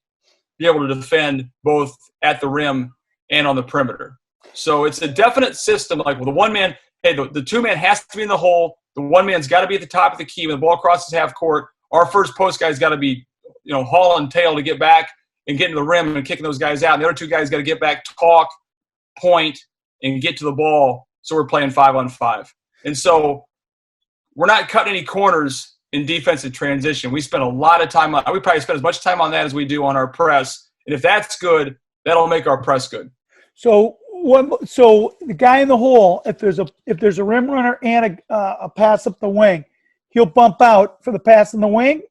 be able to defend both at the rim and on the perimeter. So it's a definite system. Like with the 1 man, hey, the 2 man has to be in the hole. The 1 man's got to be at the top of the key when the ball crosses half court. Our first post guy's got to be, hauling tail to get back and get to the rim and kicking those guys out. And the other 2 guys got to get back, talk, point, and get to the ball. So we're playing 5-on-5. And so we're not cutting any corners in defensive transition. We spend a lot of time we probably spend as much time on that as we do on our press. And if that's good, that'll make our press good. So the guy in the hole, if there's a rim runner and a pass up the wing, he'll bump out for the pass in the wing.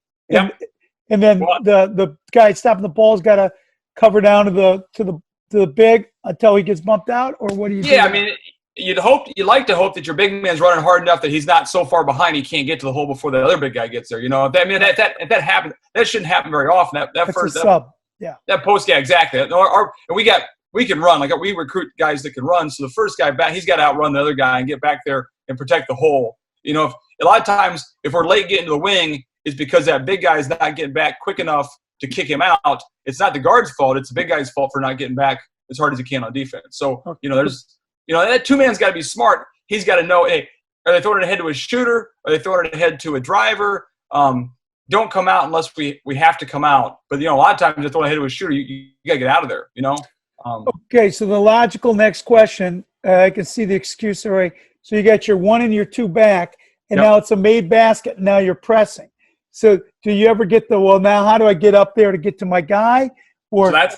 And then the guy stopping the ball's got to cover down to the big until he gets bumped out, or what do you do? Yeah, I mean, you'd like to hope that your big man's running hard enough that he's not so far behind he can't get to the hole before the other big guy gets there. If that happens, that shouldn't happen very often. That's a sub. Yeah. That post, yeah, exactly. And we can run. Like we recruit guys that can run. So the first guy back, he's got to outrun the other guy and get back there and protect the hole. A lot of times if we're late getting to the wing, it's because that big guy is not getting back quick enough to kick him out. It's not the guard's fault. It's the big guy's fault for not getting back as hard as he can on defense. So, that 2 man's got to be smart. He's got to know, hey, are they throwing it ahead to a shooter? Are they throwing it ahead to a driver? Don't come out unless we have to come out. But, a lot of times they're throwing ahead to a shooter. You got to get out of there, Okay, so the logical next question, I can see the excuse already. So you got your 1 and your 2 back, and now it's a made basket, and now you're pressing. So do you ever get now how do I get up there to get to my guy? Or so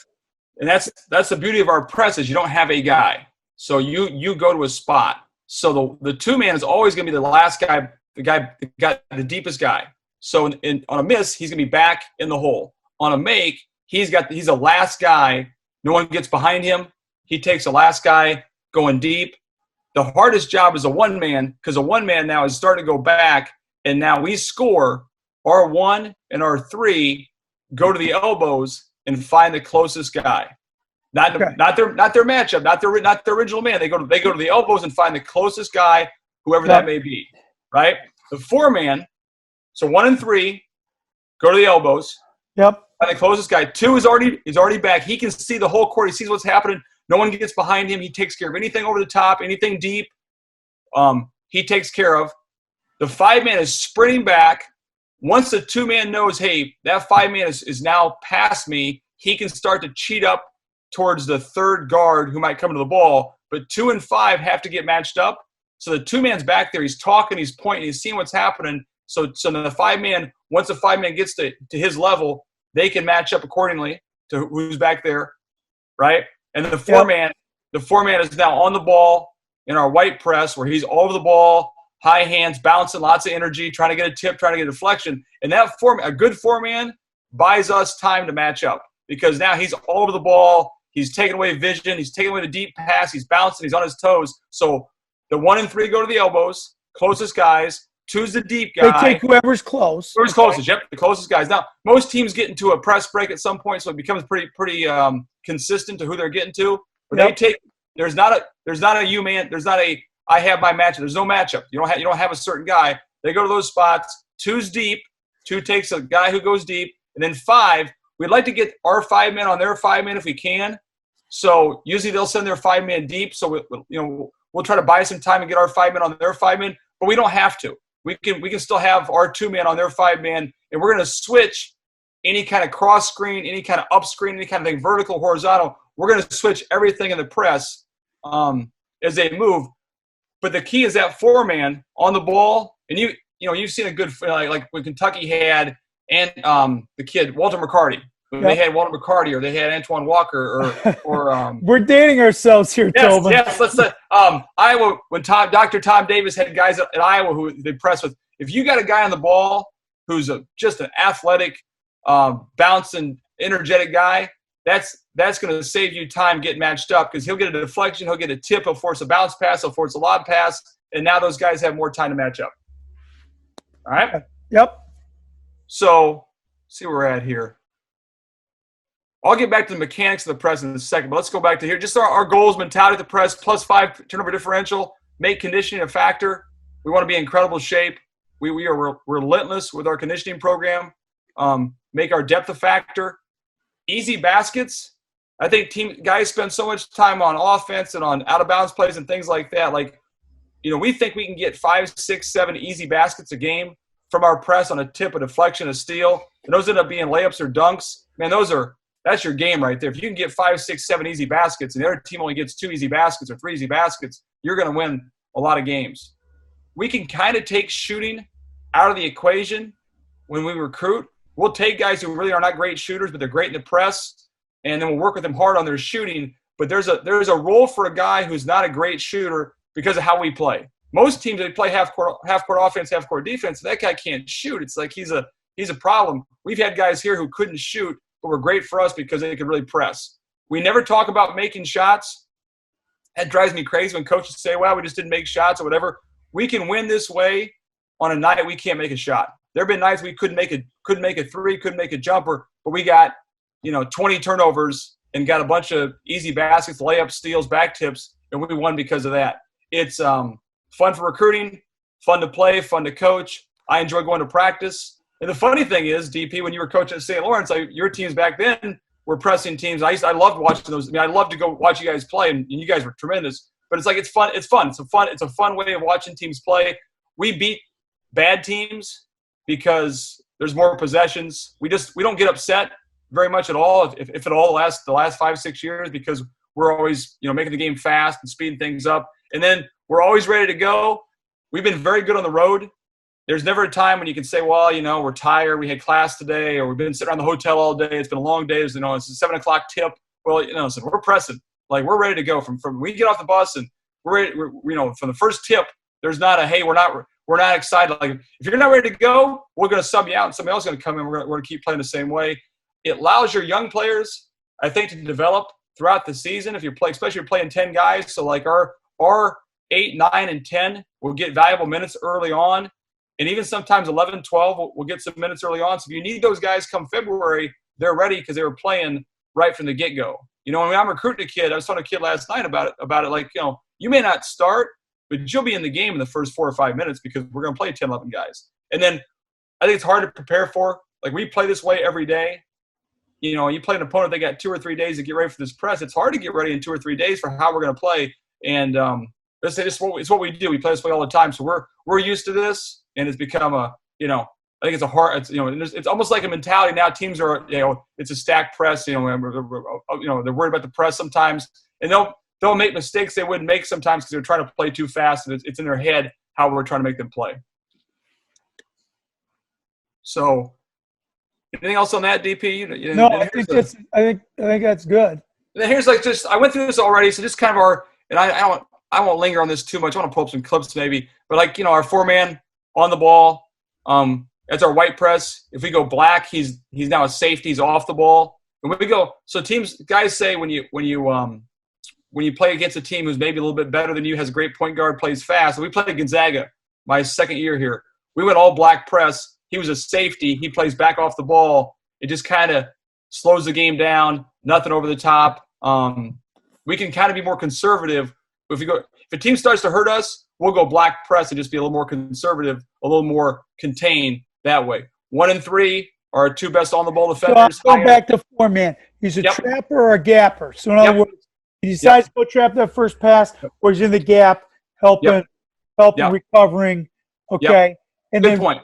that's the beauty of our press is you don't have a guy. So you go to a spot. So the 2 man is always going to be the last guy, the deepest guy. So on a miss, he's going to be back in the hole. On a make, he's the last guy. No one gets behind him. He takes the last guy going deep. The hardest job is a 1 man because a 1 man now is starting to go back, and now we score. Our 1 and our 3 go to the elbows and find the closest guy. Not their matchup, not their original man. They go to the elbows and find the closest guy, whoever that may be. Right? The 4 man, so 1 and 3 go to the elbows. Yep. Find the closest guy. 2 is already back. He can see the whole court. He sees what's happening. No one gets behind him. He takes care of anything over the top, anything deep. He takes care of. The 5 man is sprinting back. Once the 2 man knows, hey, that 5 man is now past me, he can start to cheat up towards the third guard who might come to the ball, but 2 and 5 have to get matched up. So the 2-man's back there. He's talking, he's pointing, he's seeing what's happening. So the 5-man, once the 5-man gets to his level, they can match up accordingly to who's back there, right? And the 4-man, the 4-man is now on the ball in our white press where he's all over the ball, high hands, bouncing, lots of energy, trying to get a tip, trying to get a deflection. And that a good 4-man buys us time to match up because now he's all over the ball. He's taking away vision. He's taking away the deep pass. He's bouncing. He's on his toes. So the 1 and 3 go to the elbows, closest guys. 2's the deep guy. They take whoever's close. Whoever's closest. Yep, the closest guys. Now, most teams get into a press break at some point, so it becomes pretty consistent to who they're getting to. But they take. There's not a U-man. There's not a I have my matchup. There's no matchup. You don't have a certain guy. They go to those spots. 2's deep. 2 takes a guy who goes deep, and then 5. We'd like to get our 5-man on their 5-man if we can. So usually they'll send their 5-man deep. So we'll try to buy some time and get our 5-man on their 5-man, but we don't have to. We can still have our 2-man on their 5-man, and we're going to switch any kind of cross screen, any kind of up screen, any kind of thing, vertical, horizontal. We're going to switch everything in the press as they move. But the key is that 4-man on the ball, and you've seen a good like when Kentucky had and the kid Walter McCarty. They had Walter McCarty, or they had Antoine Walker, or we're dating ourselves here, Tobin. Yes, let's say Iowa, when Dr. Tom Davis had guys at Iowa who they press with. If you got a guy on the ball who's just an athletic, bouncing, energetic guy, that's going to save you time getting matched up because he'll get a deflection, he'll get a tip, he'll force a bounce pass, he'll force a lob pass, and now those guys have more time to match up. All right? Yep. So, see where we're at here. I'll get back to the mechanics of the press in a second, but let's go back to here. Just our goals, mentality of the press, +5 turnover differential, make conditioning a factor. We want to be in incredible shape. We are relentless with our conditioning program. Make our depth a factor. Easy baskets. I think guys spend so much time on offense and on out-of-bounds plays and things like that. We think we can get 5, 6, 7 easy baskets a game from our press on a tip, a deflection, a steal. And those end up being layups or dunks. Man, that's your game right there. If you can get 5, 6, 7 easy baskets and the other team only gets 2 easy baskets or 3 easy baskets, you're going to win a lot of games. We can kind of take shooting out of the equation when we recruit. We'll take guys who really are not great shooters, but they're great in the press, and then we'll work with them hard on their shooting. But there's a role for a guy who's not a great shooter because of how we play. Most teams, they play half-court offense, half-court defense. That guy can't shoot. It's like he's a problem. We've had guys here who couldn't shoot, but were great for us because they could really press. We never talk about making shots. That drives me crazy when coaches say, well, we just didn't make shots or whatever. We can win this way on a night we can't make a shot. There have been nights we couldn't make a 3, couldn't make a jumper, but we got 20 turnovers and got a bunch of easy baskets, layups, steals, back tips, and we won because of that. It's fun for recruiting, fun to play, fun to coach. I enjoy going to practice. And the funny thing is, DP, when you were coaching at St. Lawrence, your teams back then were pressing teams. I loved watching those. I loved to go watch you guys play, and you guys were tremendous. But it's fun. It's fun. It's a fun way of watching teams play. We beat bad teams because there's more possessions. We don't get upset very much at all, if at all, the last 5, 6 years, because we're always making the game fast and speeding things up. And then we're always ready to go. We've been very good on the road. There's never a time when you can say, well, we're tired, we had class today, or we've been sitting around the hotel all day, it's been a long day, it's a 7 o'clock tip. Well, so we're pressing. We're ready to go. From we get off the bus and we're ready, from the first tip, there's not a, hey, we're not excited. If you're not ready to go, we're going to sub you out and somebody else is going to come in. We're going to keep playing the same way. It allows your young players, I think, to develop throughout the season. Especially if you're playing 10 guys. So our 8, 9, and 10 will get valuable minutes early on. And even sometimes 11, 12 will get some minutes early on. So if you need those guys come February, they're ready because they were playing right from the get-go. When I'm recruiting a kid, I was telling a kid last night about it. You may not start, but you'll be in the game in the first 4 or 5 minutes because we're going to play 10, 11 guys. And then I think it's hard to prepare for. We play this way every day. You play an opponent, they got 2 or 3 days to get ready for this press. It's hard to get ready in 2 or 3 days for how we're going to play. And it's what we do. We play this way all the time. So we're used to this, and it's become a I think it's a hard. It's, it's almost like a mentality now. Teams are, it's a stack press. They're worried about the press sometimes, and they'll make mistakes they wouldn't make sometimes because they're trying to play too fast, and it's in their head how we're trying to make them play. So, anything else on that, DP? No, I think that's good. And here's I went through this already, so just kind of I won't linger on this too much. I want to pull up some clips maybe, but our 4-man on the ball. That's our white press. If we go black, he's now a safety. He's off the ball. And when we go, so guys say when you play against a team who's maybe a little bit better than you, has a great point guard, plays fast. We played Gonzaga my second year here. We went all black press. He was a safety. He plays back off the ball. It just kind of slows the game down. Nothing over the top. We can kind of be more conservative. If a team starts to hurt us, we'll go black press and just be a little more conservative, a little more contained that way. 1 and 3 are our 2 best on the ball defenders. So I'm going back to 4-man. He's a trapper or a gapper. So in other words, he decides to go trap that first pass, or he's in the gap, helping, recovering. Okay. And Good then point.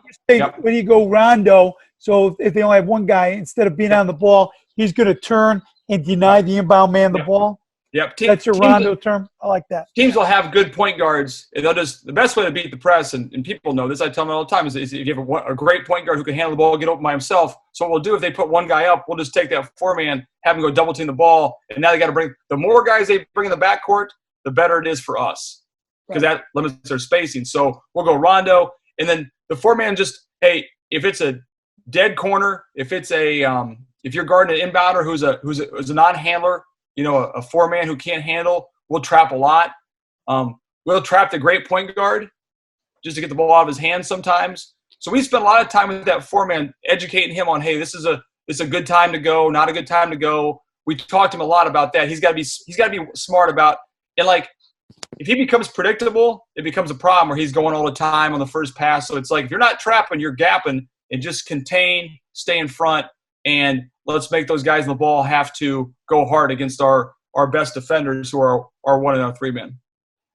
When you go rondo, so if they only have one guy, instead of being on the ball, he's going to turn and deny the inbound man the ball. Yep. That's your rondo term. I like that. Teams will have good point guards. And the best way to beat the press, and people know this, I tell them all the time, is if you have a great point guard who can handle the ball, get open by himself. So what we'll do if they put one guy up, we'll just take that 4-man, have him go double team the ball, and now they got to bring – the more guys they bring in the backcourt, the better it is for us because that limits their spacing. So we'll go rondo, and then the 4-man just – hey, if it's a dead corner, if you're guarding an inbounder who's a non-handler, a 4-man who can't handle, we'll trap a lot. We'll trap the great point guard just to get the ball out of his hands sometimes. So we spend a lot of time with that 4-man, educating him on, hey, this is a good time to go, not a good time to go. We talked to him a lot about that. He's got to be smart about, and if he becomes predictable, it becomes a problem where he's going all the time on the first pass. So it's if you're not trapping, you're gapping, and just contain, stay in front, and let's make those guys in the ball have to go hard against our best defenders who are 1 and 3-men.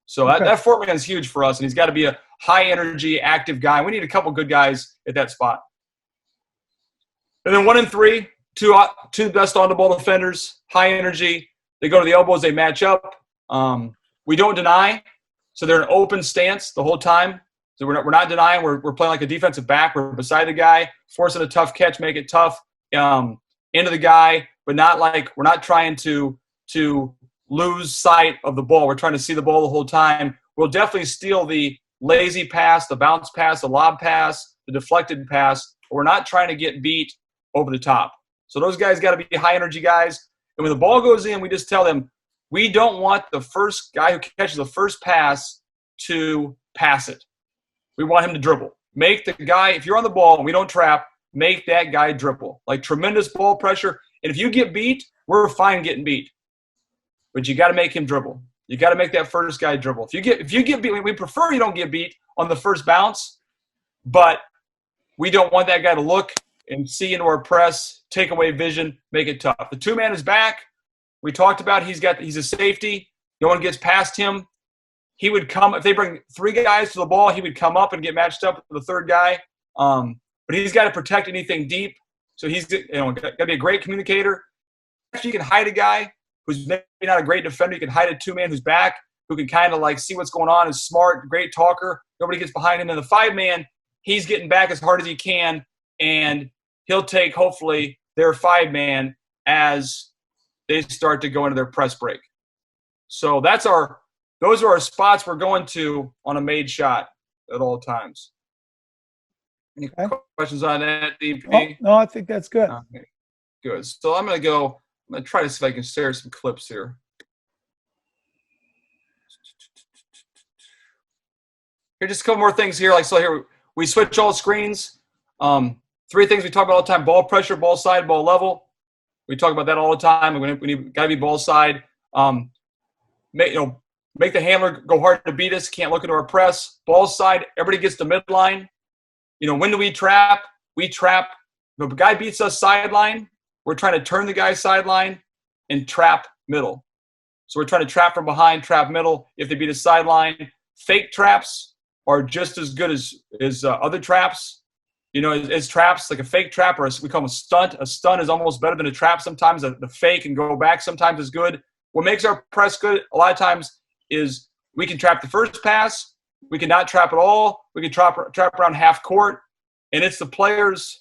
So that 4-man is huge for us, and he's got to be a high-energy, active guy. We need a couple good guys at that spot. And then 1 and 3, two best on-the-ball defenders, high energy. They go to the elbows, they match up. We don't deny, so they're in open stance the whole time. So we're not denying. We're playing like a defensive back. We're beside the guy, forcing a tough catch, make it tough. Into the guy, but not we're not trying to lose sight of the ball. We're trying to see the ball the whole time. We'll definitely steal the lazy pass, the bounce pass, the lob pass, the deflected pass. But we're not trying to get beat over the top. So those guys got to be high energy guys. And when the ball goes in, we just tell them we don't want the first guy who catches the first pass to pass it. We want him to dribble. Make the guy, if you're on the ball and we don't trap, make that guy dribble. Tremendous ball pressure. And if you get beat, we're fine getting beat. But you got to make him dribble. You got to make that first guy dribble. If you get beat, we prefer you don't get beat on the first bounce, but we don't want that guy to look and see into our press, take away vision, make it tough. The 2-man is back. We talked about he's a safety. No one gets past him. He would come if they bring 3 guys to the ball. He would come up and get matched up with the 3rd guy. But he's got to protect anything deep. So he's got to be a great communicator. Actually, you can hide a guy who's maybe not a great defender. You can hide a 2-man who's back, who can kind of see what's going on, is smart, great talker. Nobody gets behind him. And the 5-man, he's getting back as hard as he can, and he'll take, hopefully, their 5-man as they start to go into their press break. So those are our spots we're going to on a made shot at all times. Any questions on that, DP? No, I think that's good. Okay, good. So I'm going to try to see if I can share some clips here. Here, just a couple more things here. Here, we switch all screens. 3 things we talk about all the time: ball pressure, ball side, ball level. We talk about that all the time. We got to be ball side. Make the handler go hard to beat us. Can't look into our press. Ball side, everybody gets the midline. When do we trap? We trap. If a guy beats us sideline, we're trying to turn the guy sideline and trap middle. So we're trying to trap from behind, trap middle. If they beat us sideline, fake traps are just as good as other traps. you know, as traps, like a fake trap or we call them a stunt. A stunt is almost better than a trap sometimes. The fake and go back sometimes is good. What makes our press good a lot of times is we can trap the first pass. We can not trap at all. We can trap around half court. And it's the players'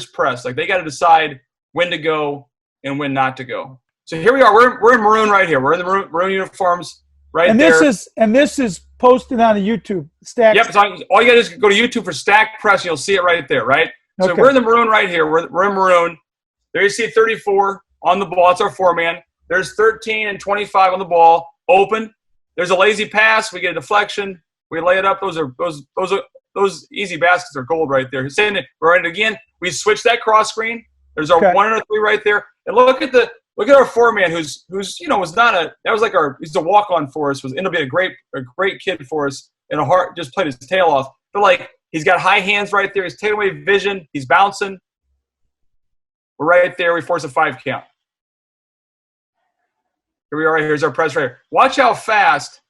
press. Like they got to decide when to go and when not to go. So here we are. We're in maroon right here. We're in the maroon uniforms right there. This is posted on YouTube. STAC. Yep. So all you got to do is go to YouTube for STAC Press. You'll see it right there, right? So we're in the maroon right here. We're in maroon. There you see 34 on the ball. It's our 4-man. There's 13 and 25 on the ball. Open. There's a lazy pass. We get a deflection. We lay it up. Those easy baskets are gold right there. Send it. We're at it again. We switch that cross screen. There's our 1 and a 3 right there. And look at our 4-man who's he's a walk-on for us. Ended up being a great kid for us. And just played his tail off. But like he's got high hands right there. He's taking away vision. He's bouncing. We're right there. We force a 5 count. Here we are right here. Here's our press right here. Watch how fast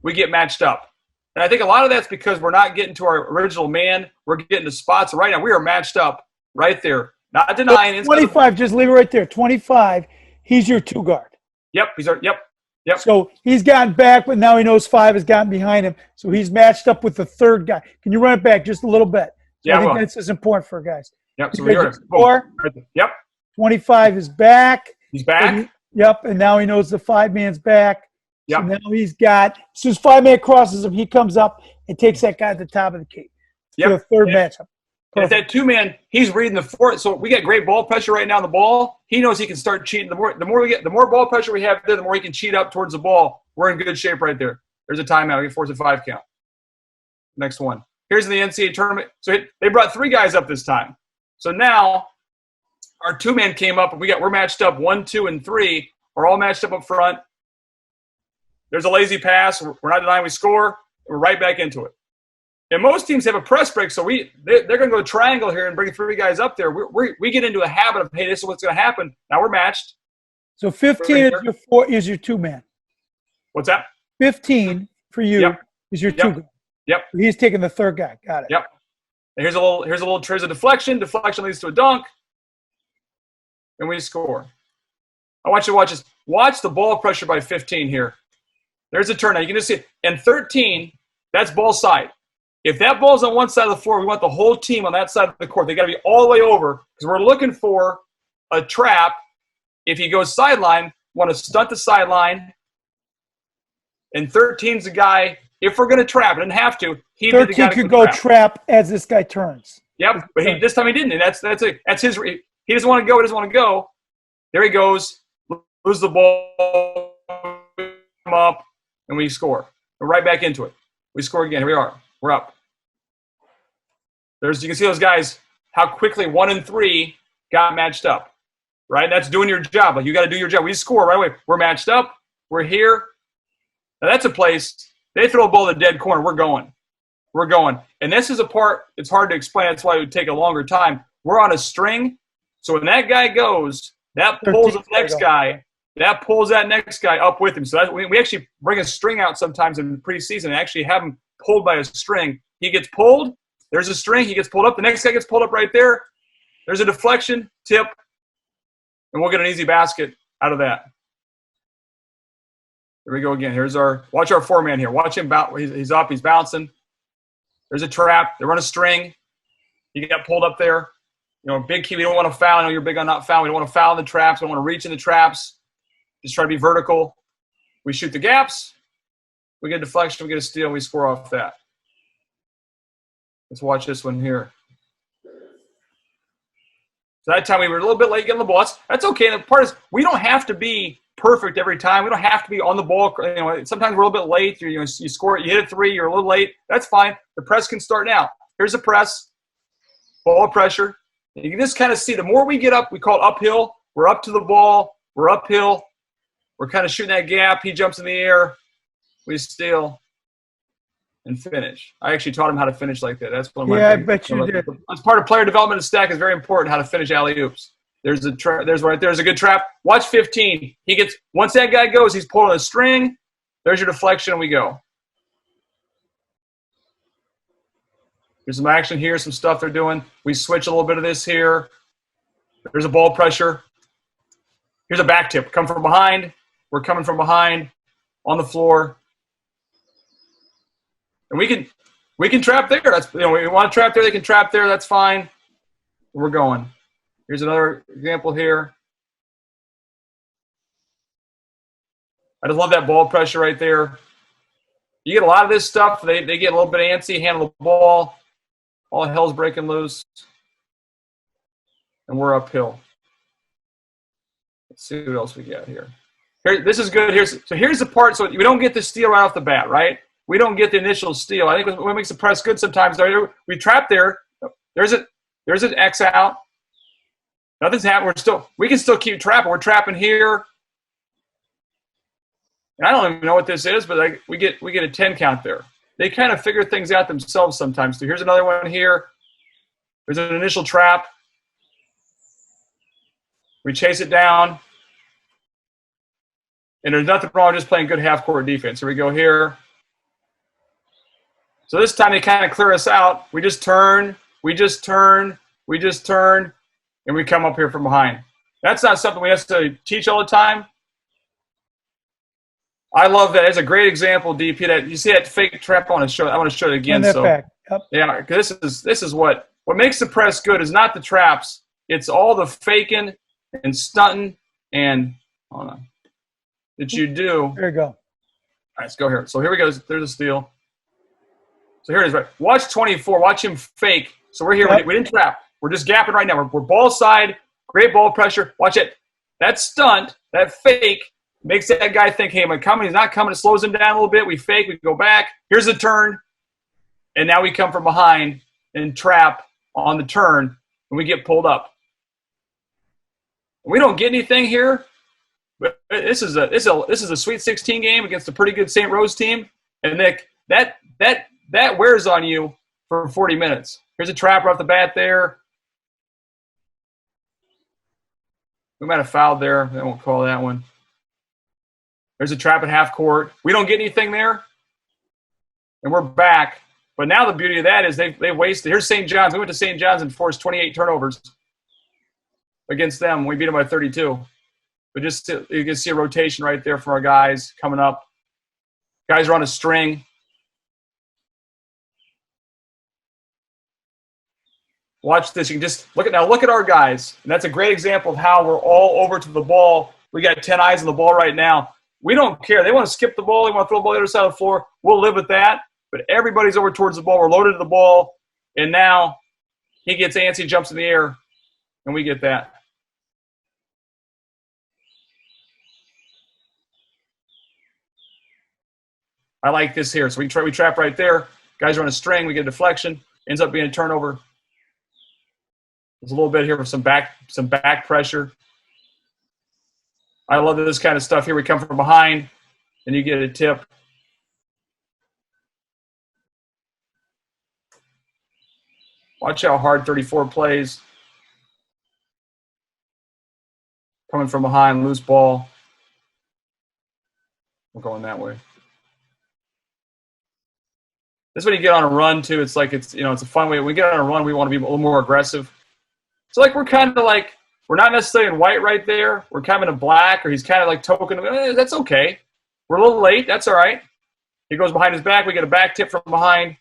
we get matched up. And I think a lot of that's because we're not getting to our original man. We're getting to spots. Right now, we are matched up right there. Not denying. 25, just leave it right there. 25, he's your 2 guard. Yep. Yep. So he's gotten back, but now he knows 5 has gotten behind him. So he's matched up with the 3rd guy. Can you run it back just a little bit? So I think this is important for guys. Yep. So we're score. Yep. 25 is back. He's back. Yep. And now he knows the 5-man's back. Yep. So now he's got, as soon as 5-man crosses him, he comes up and takes that guy at the top of the key. Yep. For the 3rd matchup. And if that 2-man, he's reading the 4th. So we got great ball pressure right now on the ball. He knows he can start cheating. The more ball pressure we have there, the more he can cheat up towards the ball. We're in good shape right there. There's a timeout. We can force a 5 count. Next one. Here's the NCAA tournament. So they brought 3 guys up this time. So now our 2-man came up, and we're matched up 1, 2, and 3. We're all matched up front. There's a lazy pass. We're not denying we score. We're right back into it. And most teams have a press break, so they're going to go triangle here and bring 3 guys up there. We get into a habit of, hey, this is what's going to happen. Now we're matched. So 15 is your 2-man. What's that? 15 for you is your 2 guy. Yep. He's taking the 3rd guy. Got it. Yep. And here's a deflection. Deflection leads to a dunk, and we score. I want you to watch this. Watch the ball pressure by 15 here. There's a turnout. You can just see it. And 13, that's ball side. If that ball's on one side of the floor, we want the whole team on that side of the court. They got to be all the way over because we're looking for a trap. If he goes sideline, we want to stunt the sideline. And 13's the guy, if we're going to trap, it doesn't have to. 13 could go trap as this guy turns. Yep, but this time he didn't. And that's it. That's his. He doesn't want to go. He doesn't want to go. There he goes. Lose the ball. Come up. And we score. We're right back into it. We score again. Here we are. We're up. You can see those guys, how quickly 1 and 3 got matched up. Right? That's doing your job. Like you got to do your job. We score right away. We're matched up. We're here. Now that's a place. They throw a ball to the dead corner. We're going. We're going. And this is a part, it's hard to explain. That's why it would take a longer time. We're on a string. So when that guy goes, that pulls the next guy. That pulls that next guy up with him. So we actually bring a string out sometimes in preseason and actually have him pulled by a string. He gets pulled. There's a string. He gets pulled up. The next guy gets pulled up right there. There's a deflection, tip, and we'll get an easy basket out of that. Here we go again. Watch our 4-man here. Watch him bounce. He's up. He's bouncing. There's a trap. They run a string. He got pulled up there. You know, big key. We don't want to foul. I know you're big on not fouling. We don't want to foul in the traps. We don't want to reach in the traps. Just try to be vertical. We shoot the gaps. We get a deflection. We get a steal. And we score off that. Let's watch this one here. So that time we were a little bit late getting the ball. That's okay. And the part is we don't have to be perfect every time. We don't have to be on the ball. You know, sometimes we're a little bit late. You score it. You hit a 3. You're a little late. That's fine. The press can start now. Here's the press. Ball pressure. And you can just kind of see the more we get up, we call it uphill. We're up to the ball. We're uphill. We're kind of shooting that gap. He jumps in the air. We steal and finish. I actually taught him how to finish like that. That's one of my I bet you did. That's part of player development at STAC. Is very important how to finish alley-oops. There's a good trap. Watch 15. Once that guy goes, he's pulling a string. There's your deflection, and we go. There's some action here, some stuff they're doing. We switch a little bit of this here. There's a ball pressure. Here's a back tip. Come from behind. We're coming from behind on the floor. And we can trap there. That's, we want to trap there, they can trap there, that's fine. We're going. Here's another example here. I just love that ball pressure right there. You get a lot of this stuff. They get a little bit antsy, handle the ball. All hell's breaking loose. And we're uphill. Let's see what else we got here. This is good. Here's the part. So we don't get the steal right off the bat, right? We don't get the initial steal. I think what makes the press good sometimes, we trap there. There's an X out. Nothing's happening. We can still keep trapping. We're trapping here. And I don't even know what this is, but we get a 10 count there. They kind of figure things out themselves sometimes too. Here's another one here. There's an initial trap. We chase it down. And there's nothing wrong with just playing good half-court defense. Here we go here. So this time they kind of clear us out. We just turn, and we come up here from behind. That's not something we necessarily teach all the time. I love that. It's a great example, DP. That you see that fake trap. I want to show it again. So back. Yep. Yeah, because this is what makes the press good is not the traps. It's all the faking and stunting and hold on that you do. There you go. All right, let's go here. So here we go. There's a steal. So here it is. Right. Watch 24. Watch him fake. So we're here. Yep. We didn't trap. We're just gapping right now. We're ball side. Great ball pressure. Watch it. That stunt, that fake, makes that guy think, hey, am I coming? He's not coming. It slows him down a little bit. We fake. We go back. Here's the turn. And now we come from behind and trap on the turn, and we get pulled up. We don't get anything here. But this is a Sweet 16 game against a pretty good St. Rose team. And Nick, that wears on you for 40 minutes. Here's a trap right off the bat there. We might have fouled there. I won't call that one. There's a trap at half court. We don't get anything there. And we're back. But now the beauty of that is they've wasted. Here's St. John's. We went to St. John's and forced 28 turnovers against them. We beat them by 32. But you can see a rotation right there from our guys coming up. Guys are on a string. Watch this. You can just look at our guys. And that's a great example of how we're all over to the ball. We got 10 eyes on the ball right now. We don't care. They want to skip the ball. They want to throw the ball to the other side of the floor. We'll live with that. But everybody's over towards the ball. We're loaded to the ball. And now he gets antsy, jumps in the air, and we get that. I like this here. So we trap right there. Guys are on a string. We get a deflection. Ends up being a turnover. There's a little bit here with some back pressure. I love this kind of stuff here. We come from behind, and you get a tip. Watch how hard 34 plays. Coming from behind, loose ball. We're going that way. This is when you get on a run too. It's a fun way. When we get on a run, we want to be a little more aggressive. So we're kind of like, we're not necessarily in white right there. We're kind of in a black, or he's kind of like token. That's okay. We're a little late. That's all right. He goes behind his back. We get a back tip from behind.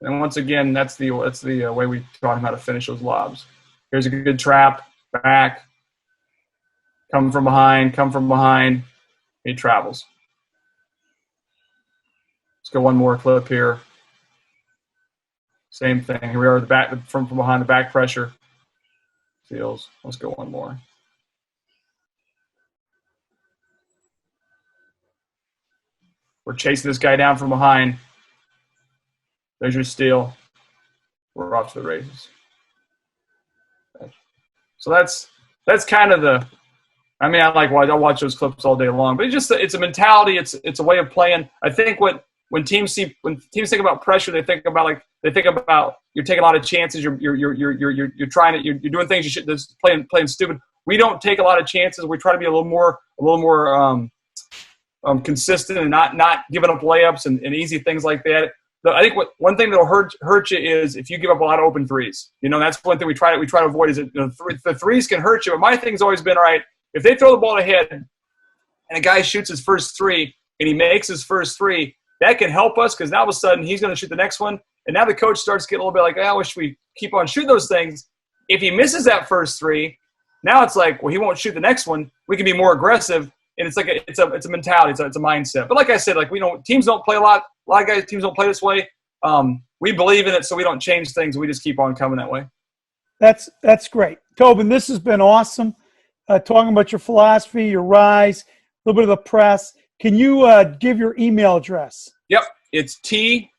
And once again, that's the way we taught him how to finish those lobs. Here's a good trap, back, come from behind. He travels. Let's go one more clip here. Same thing. Here we are, the back from behind, the back pressure. Steals. Let's go one more. We're chasing this guy down from behind. There's your steal. We're off to the races. So that's kind of the. I mean, I'll watch those clips all day long, but it's a mentality. It's a way of playing. I think when teams think about pressure, they think about you're taking a lot of chances. You're trying to you're doing things you should. That's playing stupid. We don't take a lot of chances. We try to be a little more consistent and not giving up layups and easy things like that. I think one thing that'll hurt you is if you give up a lot of open threes. That's one thing we try to avoid is the threes can hurt you. But my thing's always been, all right, if they throw the ball ahead and a guy shoots his first three and he makes his first three, that can help us because now all of a sudden he's going to shoot the next one. And now the coach starts getting a little bit like, I wish we keep on shooting those things. If he misses that first three, now it's like, well, he won't shoot the next one. We can be more aggressive. And it's like it's a mentality, it's a mindset. But like I said, like teams don't play a lot of guys, teams don't play this way. We believe in it, so we don't change things. We just keep on coming that way. That's great. Tobin, this has been awesome. Talking about your philosophy, your rise, a little bit of the press. Can you give your email address? Yep. It's T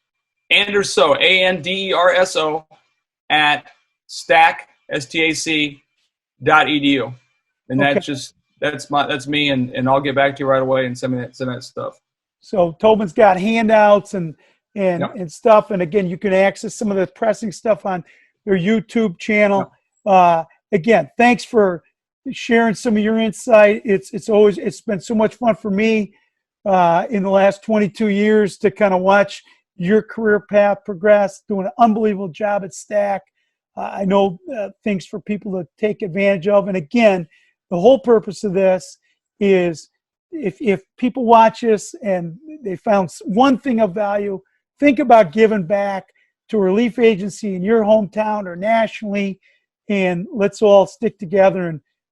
Anderso, ANDERSO at STAC, STAC.edu. And okay. that's me, and I'll get back to you right away and send that stuff. So Tobin's got handouts and Yep. stuff. And again, you can access some of the pressing stuff on their YouTube channel. Yep. Again, thanks for sharing some of your insight. It's been so much fun for me in the last 22 years to kind of watch your career path progress, doing an unbelievable job at STAC. I know things for people to take advantage of. And again, the whole purpose of this is if people watch this and they found one thing of value, think about giving back to a relief agency in your hometown or nationally, and let's all stick together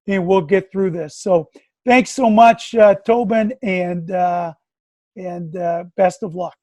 and we'll get through this. So thanks so much, Tobin, and best of luck.